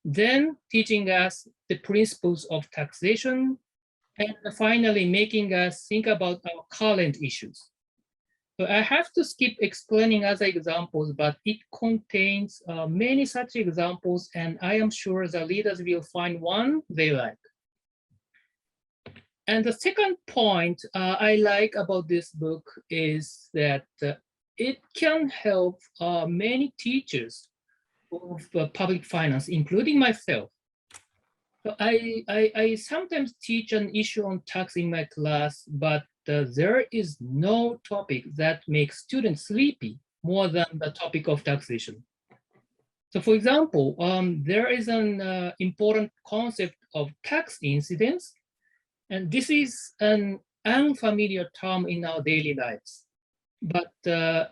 Speaker 4: then teaching us the principles of taxation, and finally making us think about our current issues. So I have to skip explaining other examples, but it contains many such examples, and I am sure the readers will find one they like. And the second point I like about this book is that it can help many teachers of public finance, including myself. So I sometimes teach an issue on tax in my class, but there is no topic that makes students sleepy more than the topic of taxation. So for example, there is an important concept of tax incidence, and this is an unfamiliar term in our daily lives. But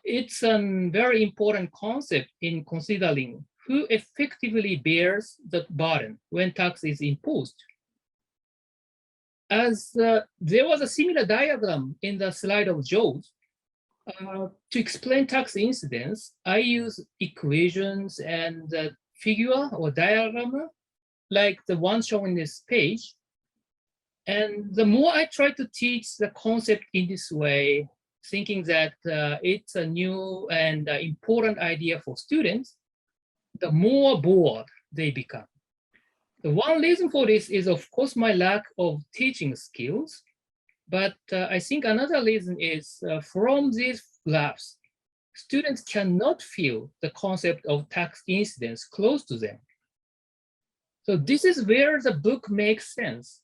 Speaker 4: it's a very important concept in considering who effectively bears the burden when tax is imposed. As there was a similar diagram in the slide of Joel's, to explain tax incidence, I use equations and figure or diagram like the one shown in this page. And the more I try to teach the concept in this way, thinking that it's a new and important idea for students, the more bored they become. The one reason for this is, of course, my lack of teaching skills. But I think another reason is from these graphs, students cannot feel the concept of tax incidence close to them. So this is where the book makes sense.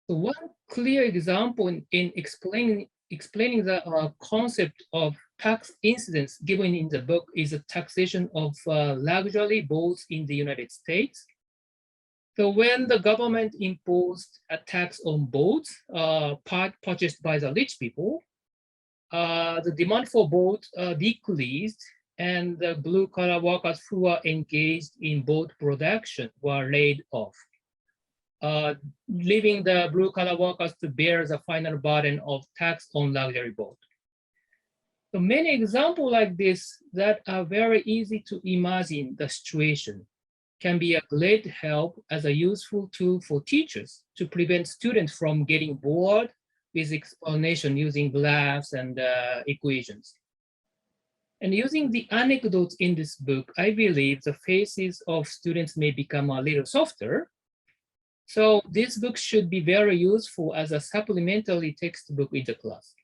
Speaker 4: So one clear example in explaining the concept of tax incidence given in the book is the taxation of luxury boats in the United States. So when the government imposed a tax on boats purchased by the rich people, the demand for boats decreased, and the blue-collar workers who were engaged in boat production were laid off, leaving the blue-collar workers to bear the final burden of tax on luxury boats. So many examples like this that are very easy to imagine the situation can be a great help as a useful tool for teachers to prevent students from getting bored with explanation using graphs and equations. And using the anecdotes in this book, I believe the faces of students may become a little softer. So this book should be very useful as a supplementary textbook in the class.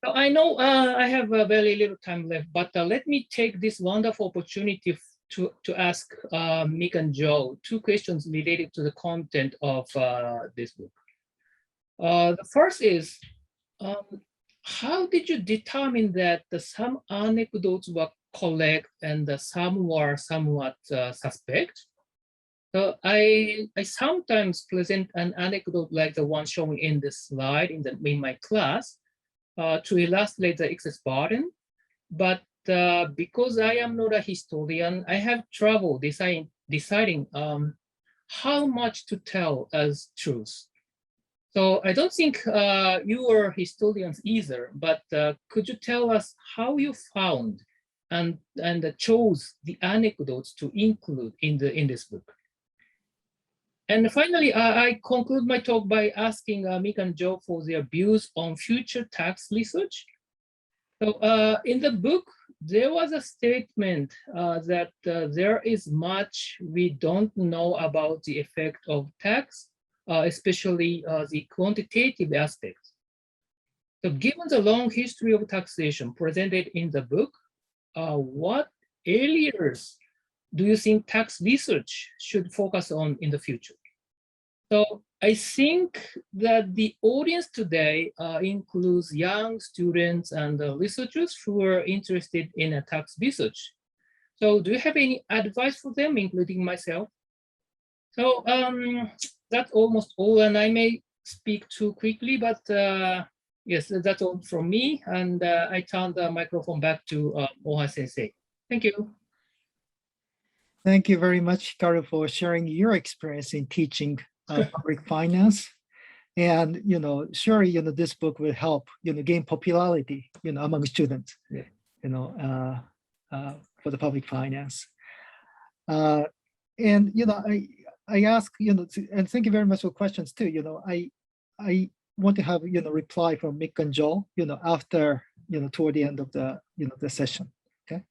Speaker 4: So I know I have very little time left, but let me take this wonderful opportunity to ask Mick and Joe 2 questions related to the content of this book. The first is, how did you determine that some anecdotes were correct and some were somewhat suspect? So I sometimes present an anecdote like the one shown in this slide in my class to illustrate the excess burden, but because I am not a historian, I have trouble deciding how much to tell as truth. So I don't think you are historians either, but could you tell us how you found and chose the anecdotes to include in this book? And finally, I conclude my talk by asking Mick and Joe for their views on future tax research. So in the book, there was a statement that there is much we don't know about the effect of tax, especially the quantitative aspects. So given the long history of taxation presented in the book, what areas do you think tax research should focus on in the future? So I think that the audience today includes young students and researchers who are interested in tax research. So do you have any advice for them, including myself? So that's almost all, and I may speak too quickly, but yes, that's all from me. And I turn the microphone back to Oha Sensei. Thank you.
Speaker 1: Thank you very much, Hikaru, for sharing your experience in teaching public finance. And, surely, this book will help, gain popularity, among students,
Speaker 4: Yeah.
Speaker 1: For the public finance. And, I ask, and thank you very much for questions too. I want to have, reply from Mick and Joel, after, toward the end of the, the session, okay?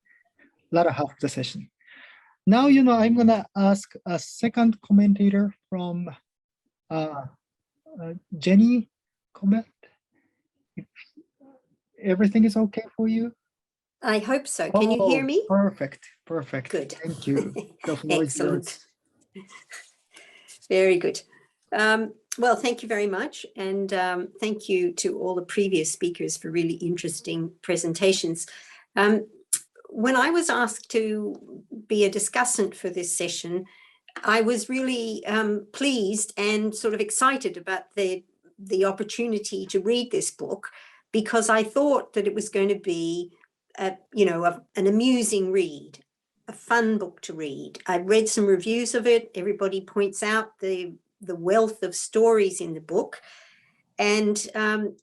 Speaker 1: Latter half of the session. Now, I'm gonna ask a second commentator from Jenny comment. If everything is okay for you?
Speaker 5: I hope so. Can you hear me?
Speaker 1: Perfect.
Speaker 5: Good.
Speaker 1: Thank you. The floor is yours.
Speaker 5: Excellent. Very good. Well, thank you very much. And thank you to all the previous speakers for really interesting presentations. when I was asked to be a discussant for this session, I was really pleased and sort of excited about the opportunity to read this book, because I thought that it was going to be, an amusing read, a fun book to read. I read some reviews of it. Everybody points out the wealth of stories in the book. And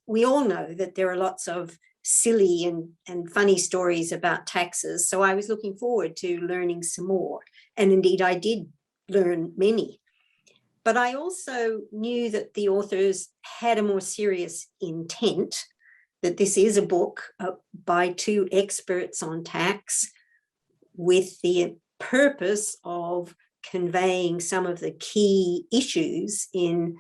Speaker 5: we all know that there are lots of silly and funny stories about taxes. So I was looking forward to learning some more. And indeed, I did learn many. But I also knew that the authors had a more serious intent, that this is a book by two experts on tax with the purpose of conveying some of the key issues in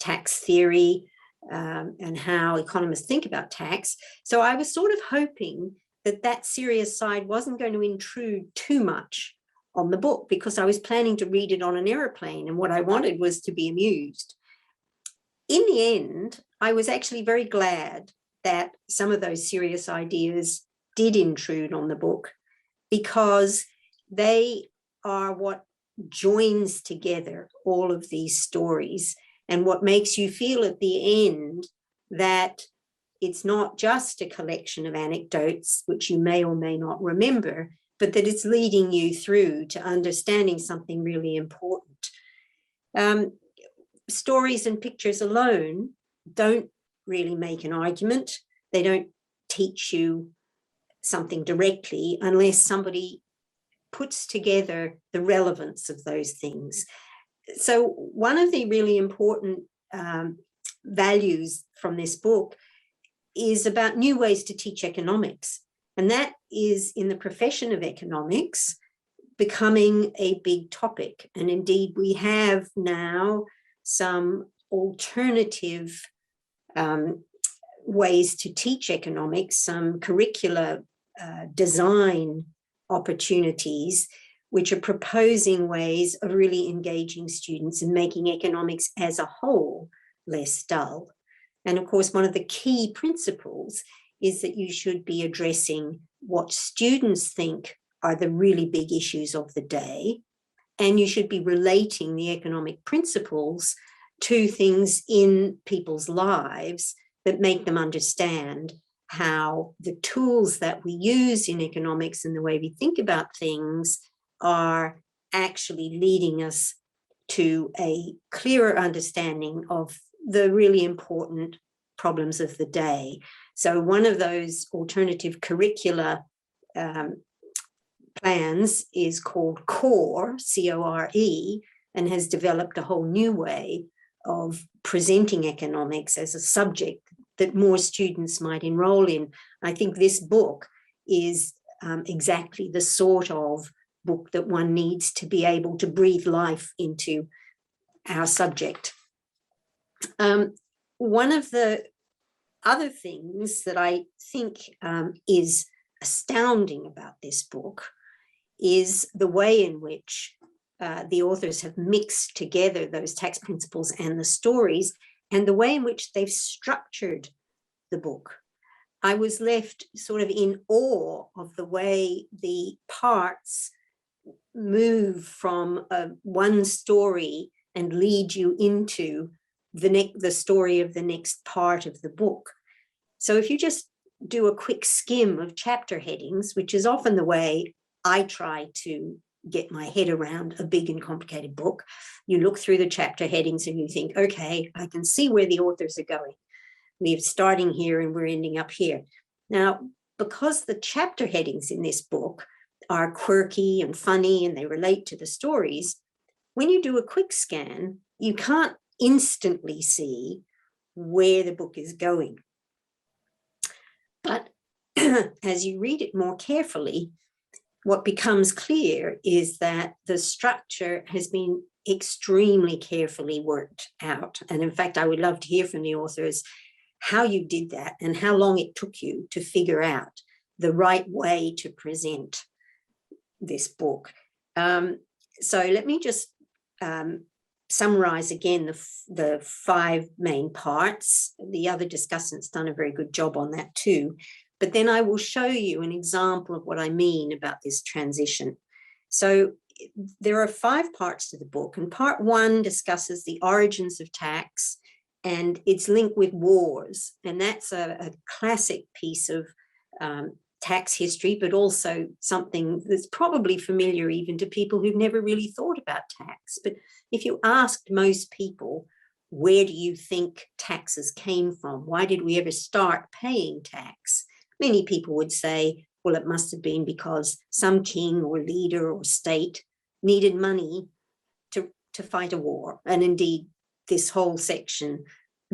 Speaker 5: tax theory and how economists think about tax. So I was sort of hoping that that serious side wasn't going to intrude too much on the book, because I was planning to read it on an aeroplane, and what I wanted was to be amused. In the end, I was actually very glad that some of those serious ideas did intrude on the book, because they are what joins together all of these stories and what makes you feel at the end that it's not just a collection of anecdotes, which you may or may not remember, but that it's leading you through to understanding something really important. Stories and pictures alone don't really make an argument. They don't teach you something directly unless somebody puts together the relevance of those things. So one of the really important values from this book is about new ways to teach economics. And that is, in the profession of economics, becoming a big topic. And indeed, we have now some alternative ways to teach economics, some curricular design opportunities, which are proposing ways of really engaging students and making economics as a whole less dull. And of course, one of the key principles is that you should be addressing what students think are the really big issues of the day, and you should be relating the economic principles to things in people's lives that make them understand how the tools that we use in economics and the way we think about things are actually leading us to a clearer understanding of the really important problems of the day. So one of those alternative curricula plans is called CORE, C-O-R-E, and has developed a whole new way of presenting economics as a subject that more students might enroll in. I think this book is exactly the sort of book that one needs to be able to breathe life into our subject. One of the other things that I think is astounding about this book is the way in which the authors have mixed together those tax principles and the stories, and the way in which they've structured the book. I was left sort of in awe of the way the parts move from one story and lead you into the story of the next part of the book. So if you just do a quick skim of chapter headings, which is often the way I try to get my head around a big and complicated book, you look through the chapter headings and you think, okay, I can see where the authors are going. We're starting here and we're ending up here. Now, because the chapter headings in this book are quirky and funny and they relate to the stories, when you do a quick scan, you can't instantly see where the book is going. But as you read it more carefully, what becomes clear is that the structure has been extremely carefully worked out. And in fact, I would love to hear from the authors how you did that and how long it took you to figure out the right way to present this book. So let me just summarize again the five main parts. The other discussant's done a very good job on that too. but then I will show you an example of what I mean about this transition. So there are 5 parts to the book, and part 1 discusses the origins of tax and its link with wars. And that's a classic piece of tax history, but also something that's probably familiar even to people who've never really thought about tax. But if you asked most people, where do you think taxes came from? Why did we ever start paying tax? Many people would say, well, it must have been because some king or leader or state needed money to fight a war. And indeed, this whole section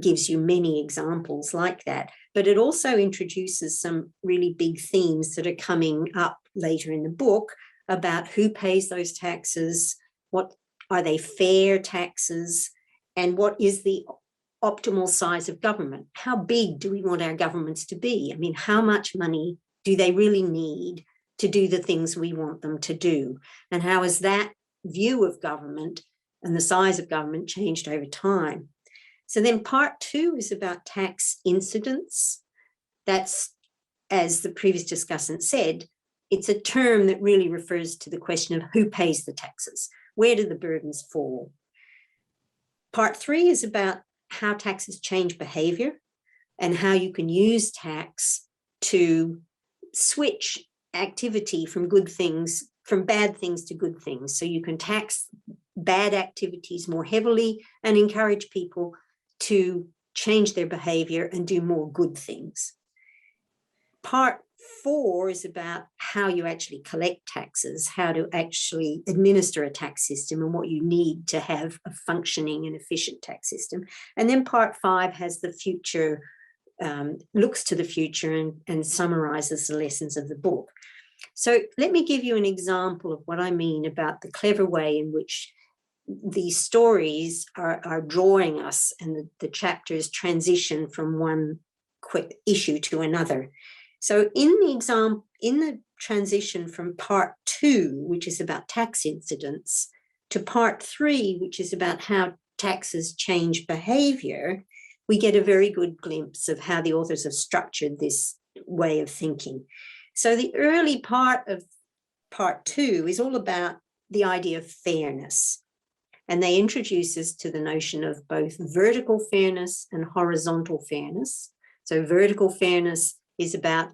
Speaker 5: gives you many examples like that. But it also introduces some really big themes that are coming up later in the book about who pays those taxes, what are they fair taxes, and what is the optimal size of government? How big do we want our governments to be? I mean, how much money do they really need to do the things we want them to do? And how has that view of government and the size of government changed over time? So then part 2 is about tax incidence. That's, as the previous discussant said, it's a term that really refers to the question of who pays the taxes. Where do the burdens fall? Part 3 is about how taxes change behavior and how you can use tax to switch activity from bad things to good things. So you can tax bad activities more heavily and encourage people to change their behavior and do more good things. Part 4 is about how you actually collect taxes, how to actually administer a tax system and what you need to have a functioning and efficient tax system. And then part 5 has the future, looks to the future and summarizes the lessons of the book. So let me give you an example of what I mean about the clever way in which these stories are drawing us and the chapters transition from one quick issue to another. So in the transition from part 2, which is about tax incidents, to part 3, which is about how taxes change behavior, we get a very good glimpse of how the authors have structured this way of thinking. So the early part of part 2 is all about the idea of fairness. And they introduce us to the notion of both vertical fairness and horizontal fairness. So vertical fairness is about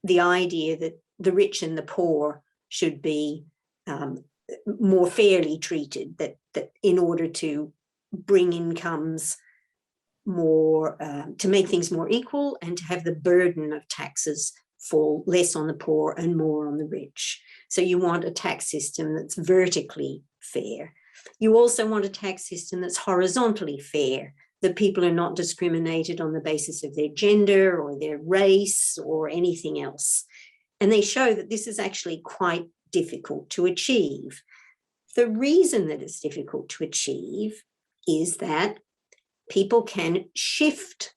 Speaker 5: the idea that the rich and the poor should be more fairly treated, that in order to bring incomes more, to make things more equal and to have the burden of taxes fall less on the poor and more on the rich. So you want a tax system that's vertically fair. You also want a tax system that's horizontally fair, that people are not discriminated on the basis of their gender or their race or anything else. And they show that this is actually quite difficult to achieve. The reason that it's difficult to achieve is that people can shift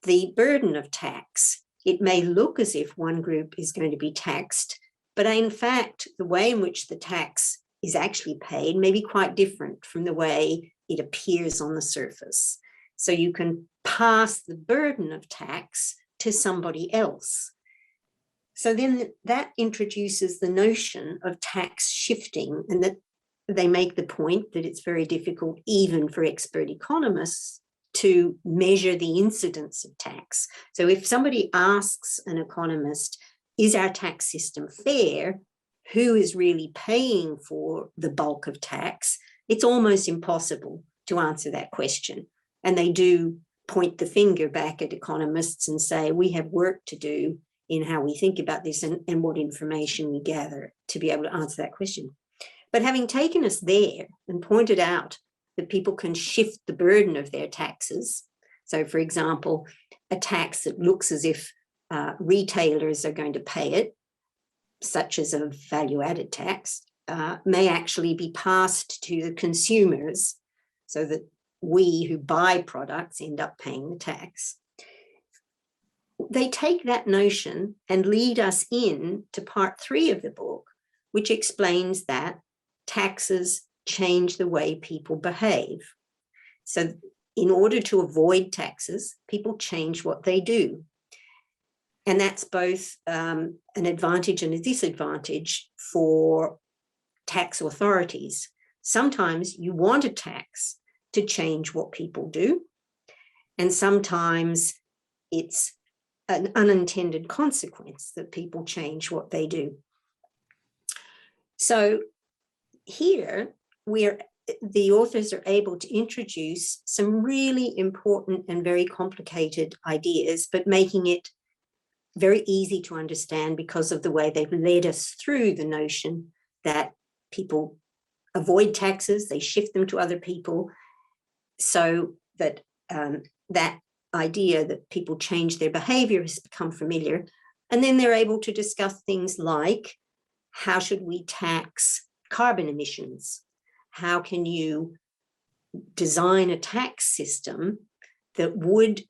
Speaker 5: the burden of tax. It may look as if one group is going to be taxed, but in fact, the way in which the tax is actually paid may be quite different from the way it appears on the surface. So you can pass the burden of tax to somebody else. So then that introduces the notion of tax shifting, and that they make the point that it's very difficult even for expert economists to measure the incidence of tax. So if somebody asks an economist, is our tax system fair? Who is really paying for the bulk of tax? It's almost impossible to answer that question. And they do point the finger back at economists and say, we have work to do in how we think about this and what information we gather to be able to answer that question. But having taken us there and pointed out that people can shift the burden of their taxes, so for example, a tax that looks as if retailers are going to pay it, such as a value-added tax, may actually be passed to the consumers so that we who buy products end up paying the tax. They take that notion and lead us in to part 3 of the book, which explains that taxes change the way people behave. So in order to avoid taxes, people change what they do. And that's both an advantage and a disadvantage for tax authorities. Sometimes you want a tax to change what people do, and sometimes it's an unintended consequence that people change what they do. So here, the authors are able to introduce some really important and very complicated ideas, but making it very easy to understand because of the way they've led us through the notion that people avoid taxes, they shift them to other people, so that that idea that people change their behavior has become familiar. And then they're able to discuss things like, how should we tax carbon emissions? How can you design a tax system that would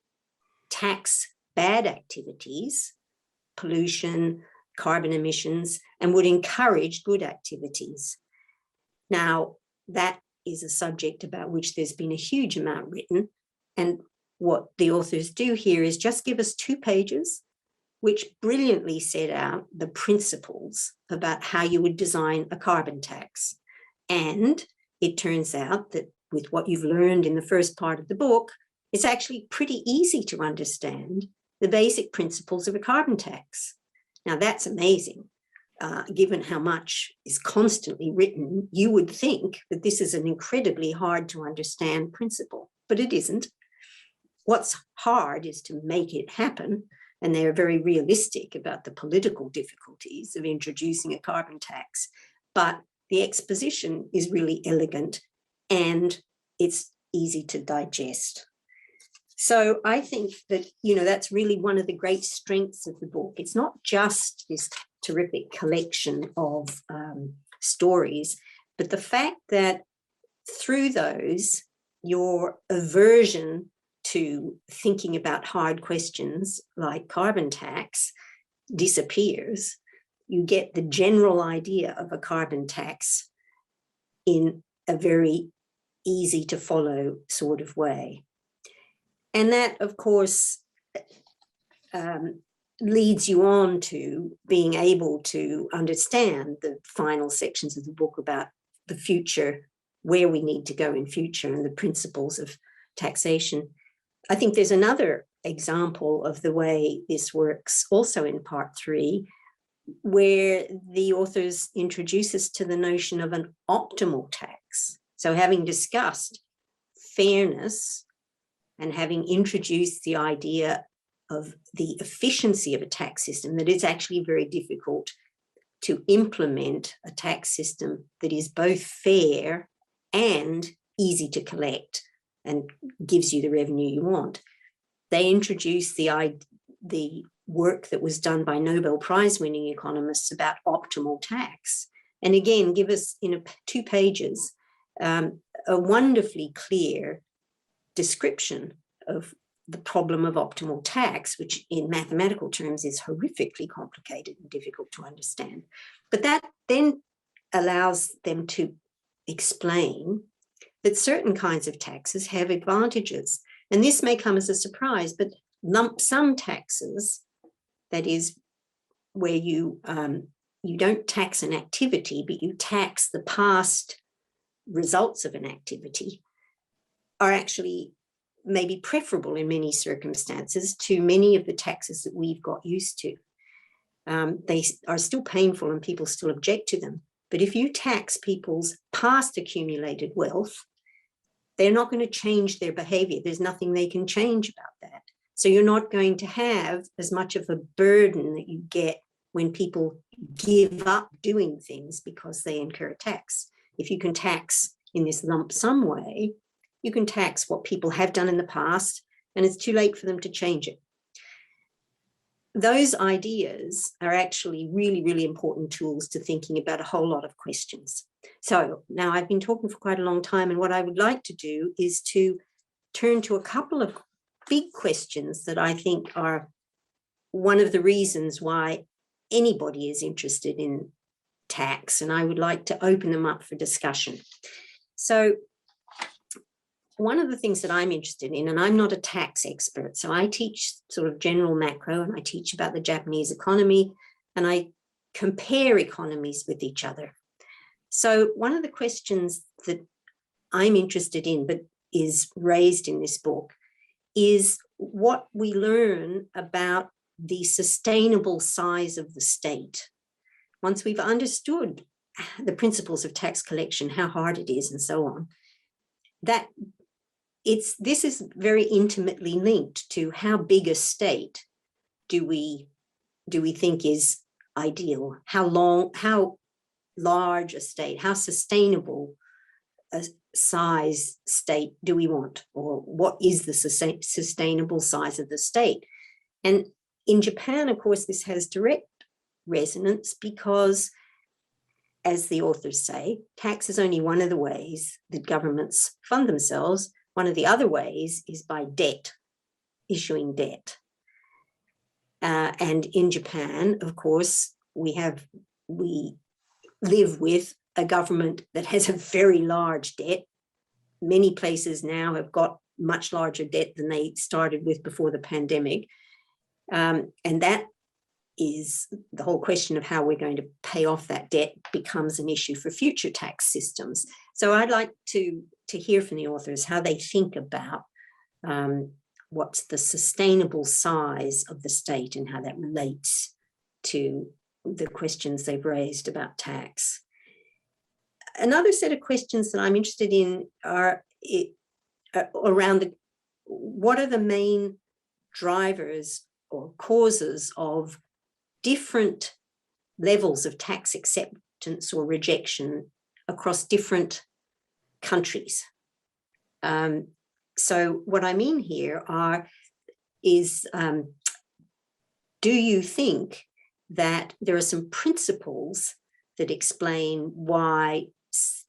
Speaker 5: tax bad activities, pollution, carbon emissions, and would encourage good activities? Now, that is a subject about which there's been a huge amount written. And what the authors do here is just give us 2 pages, which brilliantly set out the principles about how you would design a carbon tax. And it turns out that with what you've learned in the first part of the book, it's actually pretty easy to understand the basic principles of a carbon tax. Now, that's amazing. Given how much is constantly written, you would think that this is an incredibly hard to understand principle, but it isn't. What's hard is to make it happen, and they're very realistic about the political difficulties of introducing a carbon tax. But the exposition is really elegant and it's easy to digest. So I think that, that's really one of the great strengths of the book. It's not just this terrific collection of stories, but the fact that through those, your aversion to thinking about hard questions like carbon tax disappears. You get the general idea of a carbon tax in a very easy to follow sort of way. And that, of course, leads you on to being able to understand the final sections of the book about the future, where we need to go in future, and the principles of taxation. I think there's another example of the way this works also in part 3, where the authors introduce us to the notion of an optimal tax. So having discussed fairness and having introduced the idea of the efficiency of a tax system, that it's actually very difficult to implement a tax system that is both fair and easy to collect and gives you the revenue you want. They introduced the work that was done by Nobel Prize winning economists about optimal tax. And again, give us in 2 pages a wonderfully clear description of the problem of optimal tax, which in mathematical terms is horrifically complicated and difficult to understand. But that then allows them to explain that certain kinds of taxes have advantages. And this may come as a surprise, but lump sum taxes, that is where you don't tax an activity, but you tax the past results of an activity, are actually maybe preferable in many circumstances to many of the taxes that we've got used to. They are still painful and people still object to them. But if you tax people's past accumulated wealth, they're not going to change their behavior. There's nothing they can change about that. So you're not going to have as much of a burden that you get when people give up doing things because they incur tax. If you can tax in this lump sum way, you can tax what people have done in the past, and it's too late for them to change it. Those ideas are actually really, really important tools to thinking about a whole lot of questions. So now I've been talking for quite a long time, and what I would like to do is to turn to a couple of big questions that I think are one of the reasons why anybody is interested in tax, and I would like to open them up for discussion. So one of the things that I'm interested in, and I'm not a tax expert, so I teach sort of general macro, and I teach about the Japanese economy, and I compare economies with each other. So one of the questions that I'm interested in, but is raised in this book, is what we learn about the sustainable size of the state. Once we've understood the principles of tax collection, how hard it is, and so on, this is very intimately linked to how big a state do we think is ideal, how large a state, how sustainable a size state do we want, or what is the sustainable size of the state? And in Japan, of course, this has direct resonance because, as the authors say, tax is only one of the ways that governments fund themselves. One of the other ways is by debt, issuing debt. And in Japan, of course, we live with a government that has a very large debt. Many places now have got much larger debt than they started with before the pandemic. And that is the whole question of how we're going to pay off that debt becomes an issue for future tax systems. So I'd like to hear from the authors how they think about what's the sustainable size of the state and how that relates to the questions they've raised about tax. Another set of questions that I'm interested in are around what are the main drivers or causes of different levels of tax acceptance or rejection across different countries. So what I mean here is do you think that there are some principles that explain why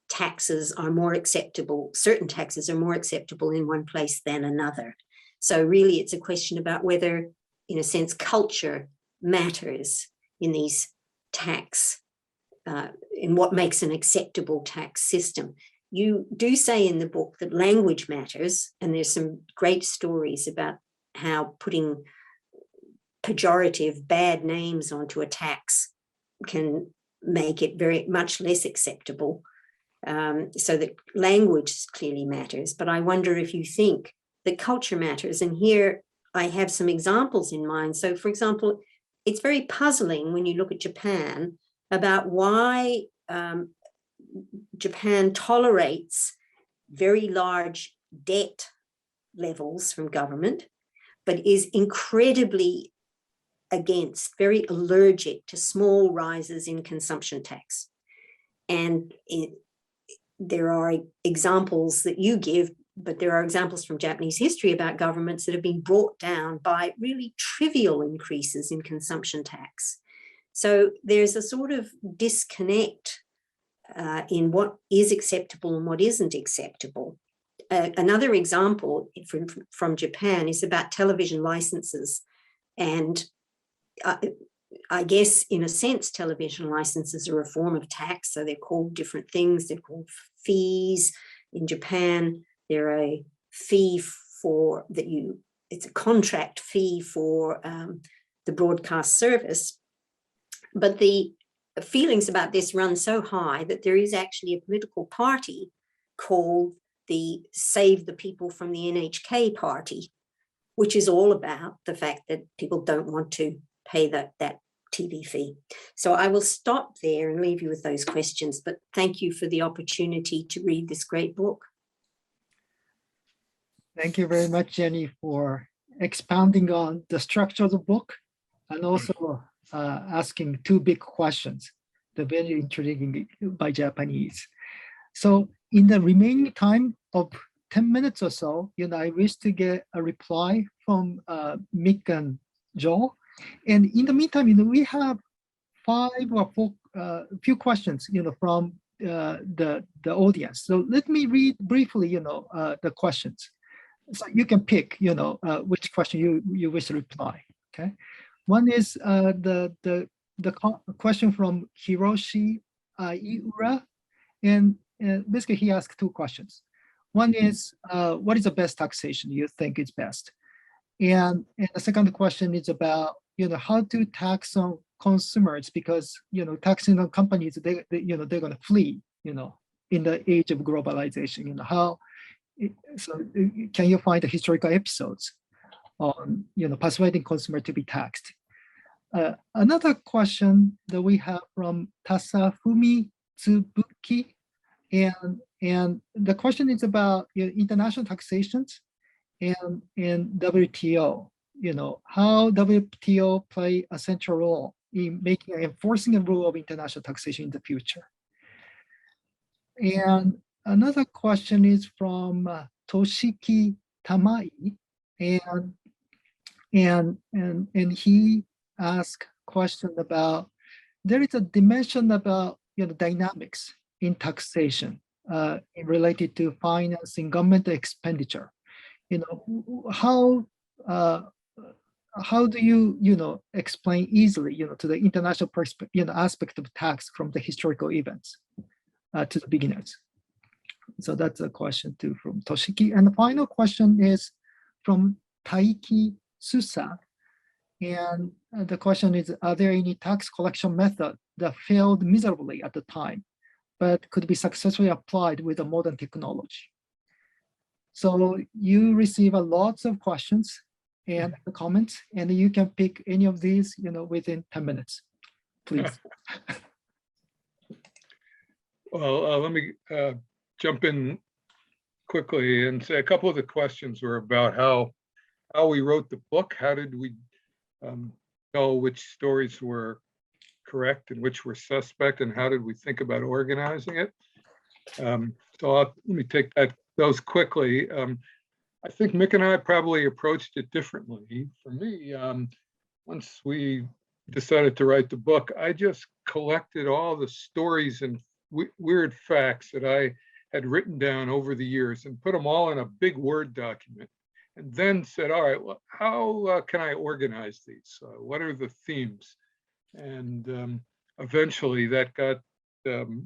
Speaker 5: taxes are more acceptable, certain taxes are more acceptable in one place than another? So really it's a question about whether, in a sense, culture matters in these tax, in what makes an acceptable tax system. You do say in the book that language matters, and there's some great stories about how putting pejorative, bad names onto a tax can make it very much less acceptable. So that language clearly matters. But I wonder if you think that culture matters. And here I have some examples in mind. So, for example, it's very puzzling when you look at Japan about why Japan tolerates very large debt levels from government, but is incredibly against, very allergic to small rises in consumption tax. And there are examples that you give, but there are examples from Japanese history about governments that have been brought down by really trivial increases in consumption tax. So there's a sort of disconnect in what is acceptable and what isn't acceptable. Another example from Japan is about television licenses. And I guess, in a sense, television licenses are a form of tax. So they're called different things. They're called fees. In Japan, they're a fee for it's a contract fee for the broadcast service. But the feelings about this run so high that there is actually a political party called the Save the People from the NHK Party, which is all about the fact that people don't want to pay that TV fee. So I will stop there and leave you with those questions, but thank you for the opportunity to read this great book.
Speaker 1: Thank you very much, Jenny, for expounding on the structure of the book and also asking two big questions, the very intriguing by Japanese. So in the remaining time of 10 minutes or so, I wish to get a reply from Mick and Joel. And in the meantime, we have 5 or 4 few questions, from the audience. So let me read briefly, the questions. So you can pick, which question you wish to reply. Okay. One is the question from Hiroshi Iura, and basically he asked 2 questions. One is, what is the best taxation you think is best? And the second question is about, how to tax on consumers, because, taxing on companies, they're going to flee, in the age of globalization. Can you find the historical episodes on, persuading consumer to be taxed? Another question that we have from Tasafumi Tsubuki, and the question is about international taxations and WTO. How WTO play a central role in making and enforcing a rule of international taxation in the future. And another question is from Toshiki Tamai, and he asked question about, there is a dimension about dynamics in taxation related to financing government expenditure. How do you explain easily to the international aspect of tax from the historical events to the beginners? So that's a question too from Toshiki. And the final question is from Taiki Susa. And the question is, are there any tax collection method that failed miserably at the time, but could be successfully applied with a modern technology? So you receive a lots of questions and comments, and you can pick any of these, within 10 minutes, please.
Speaker 3: Well, let me jump in quickly and say a couple of the questions were about how we wrote the book. How did we know which stories were correct and which were suspect, and how did we think about organizing it? So let me take those quickly. I think Mick and I probably approached it differently. For me, once we decided to write the book, I just collected all the stories and weird facts that I had written down over the years and put them all in a big Word document, and then said, all right, well, how can I organize these? What are the themes? And eventually that got,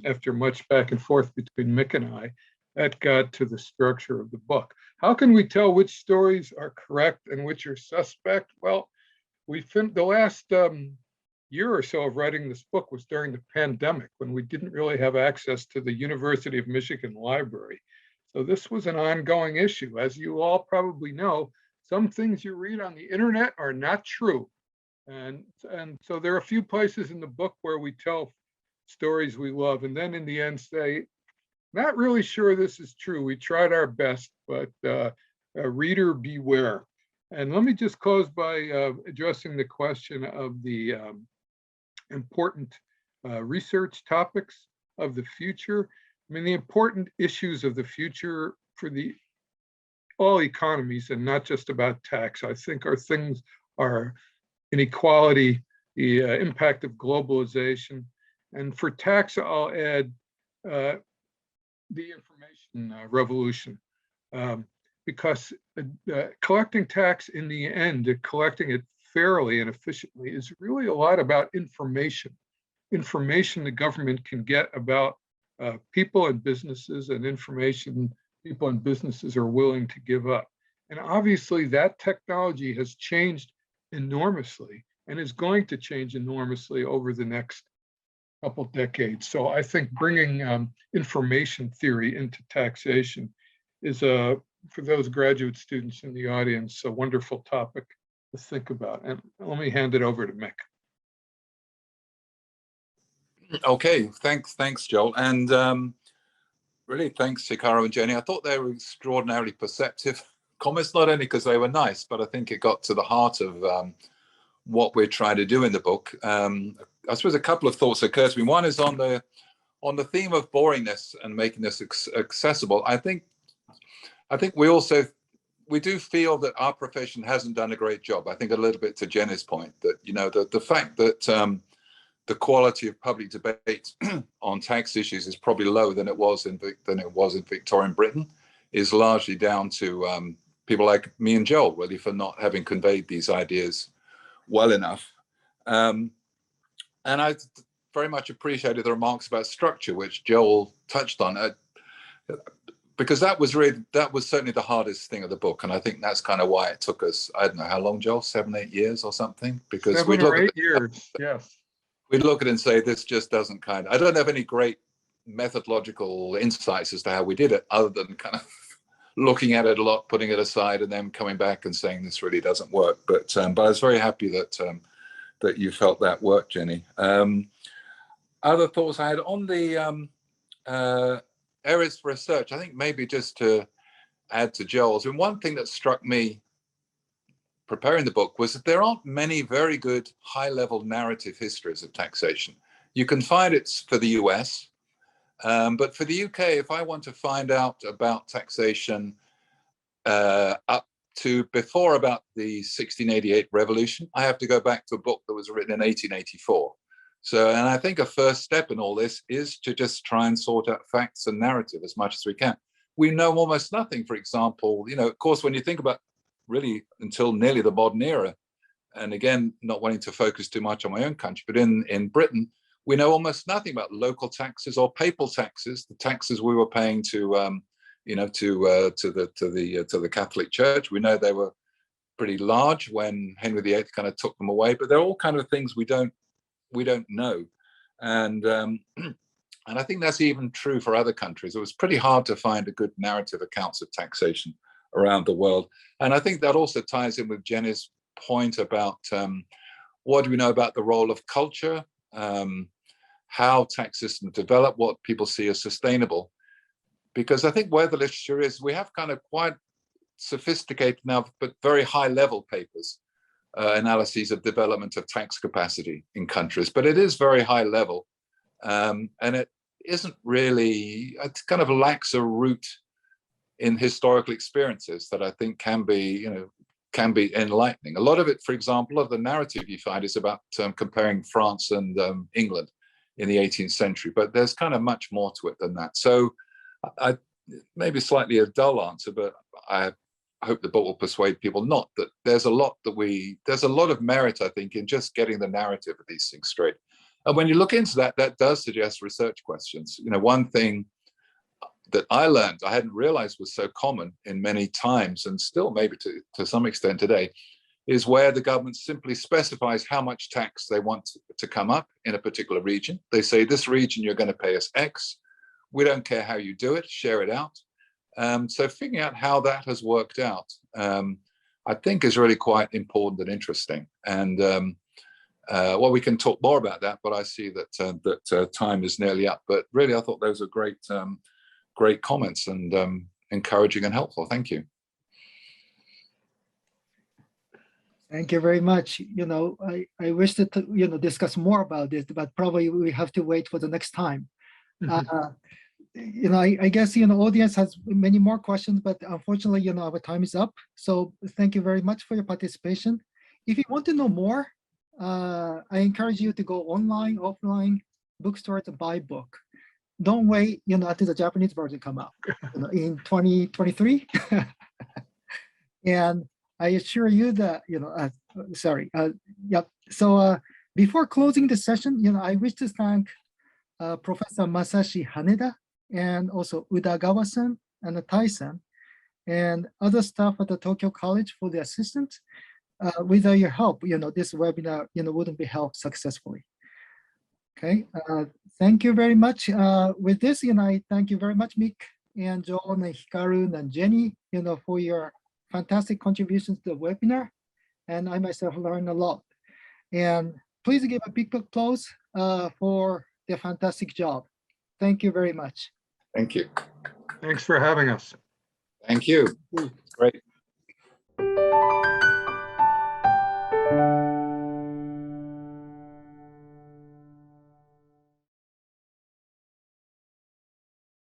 Speaker 3: after much back and forth between Mick and I, that got to the structure of the book. How can we tell which stories are correct and which are suspect? Well, the last year or so of writing this book was during the pandemic, when we didn't really have access to the University of Michigan library. So this was an ongoing issue. As you all probably know, some things you read on the internet are not true. And so there are a few places in the book where we tell stories we love, and then in the end say, not really sure this is true. We tried our best, but reader beware. And let me just close by addressing the question of the important research topics of the future. I mean, the important issues of the future for all economies, and not just about tax, I think are inequality, the impact of globalization. And for tax, I'll add the information revolution, because collecting tax in the end, collecting it fairly and efficiently, is really a lot about information the government can get about people and businesses, and information people and businesses are willing to give up. And obviously that technology has changed enormously and is going to change enormously over the next couple decades. So I think bringing information theory into taxation is, for those graduate students in the audience, a wonderful topic to think about. And let me hand it over to Mick.
Speaker 2: Okay, thanks, Joel. And really thanks, Hikaru and Jenny. I thought they were extraordinarily perceptive comments, not only because they were nice, but I think it got to the heart of what we're trying to do in the book. I suppose a couple of thoughts occur to me. One is on the theme of boringness and making this accessible. I think we do feel that our profession hasn't done a great job. I think a little bit to Jenny's point that the fact that the quality of public debate on tax issues is probably lower than it was in Victorian Britain is largely down to people like me and Joel, really, for not having conveyed these ideas well enough. And I very much appreciated the remarks about structure, which Joel touched on. because that was certainly the hardest thing of the book, and I think that's kind of why it took us, I don't know how long, Joel, 7-8 years or something, because
Speaker 3: 7 or 8 years, yes.
Speaker 2: We'd look at it and say, this just doesn't I don't have any great methodological insights as to how we did it, other than kind of looking at it a lot, putting it aside, and then coming back and saying this really doesn't work. But I was very happy that you felt that worked, Jenny. Other thoughts I had on the areas for research, I think maybe just to add to Joel's, and one thing that struck me preparing the book was that there aren't many very good high-level narrative histories of taxation. You can find it for the US, but for the UK, if I want to find out about taxation up to before about the 1688 revolution, I have to go back to a book that was written in 1884. So, and I think a first step in all this is to just try and sort out facts and narrative as much as we can. We know almost nothing, for example, of course, when you think about really until nearly the modern era, and again, not wanting to focus too much on my own country, but in Britain, we know almost nothing about local taxes or papal taxes, the taxes we were paying to the Catholic Church. We know they were pretty large when Henry VIII kind of took them away, but they're all kind of things we don't know, and I think that's even true for other countries. It was pretty hard to find a good narrative accounts of taxation around the world, and I think that also ties in with Jenny's point about what do we know about the role of culture, how tax systems develop, what people see as sustainable. Because I think where the literature is, we have kind of quite sophisticated now, but very high level papers, analyses of development of tax capacity in countries, but it is very high level. And it isn't really, it kind of lacks a root in historical experiences that I think can be enlightening. A lot of it, for example, of the narrative you find is about comparing France and England in the 18th century, but there's kind of much more to it than that. So I maybe slightly a dull answer, but I hope the book will persuade people not that there's a lot of merit, I think, in just getting the narrative of these things straight. And when you look into that, that does suggest research questions. One thing that I learned, I hadn't realized was so common in many times, and still maybe to some extent today, is where the government simply specifies how much tax they want to come up in a particular region. They say, this region, you're going to pay us X. We don't care how you do it, share it out. So figuring out how that has worked out, I think is really quite important and interesting. And well, we can talk more about that, but I see that time is nearly up. But really, I thought those are great comments and encouraging and helpful. Thank you.
Speaker 1: Thank you very much. I wish to discuss more about this, but probably we have to wait for the next time. I guess audience has many more questions, but unfortunately, our time is up. So thank you very much for your participation. If you want to know more, I encourage you to go online, offline, bookstore to buy book. Don't wait, until the Japanese version come out in 2023. And I assure you that, yep. So before closing the session, I wish to thank Professor Masashi Haneda and also Udagawa-san and Tai-san and other staff at the Tokyo College for the assistance. Without your help, this webinar, wouldn't be held successfully. Okay, thank you very much. With this, I thank you very much, Mick and Joel and Hikaru and Jenny, for your fantastic contributions to the webinar. And I myself learned a lot. And please give a big applause for their fantastic job. Thank you very much.
Speaker 2: Thank you.
Speaker 3: Thanks for having us.
Speaker 2: Thank you. Great.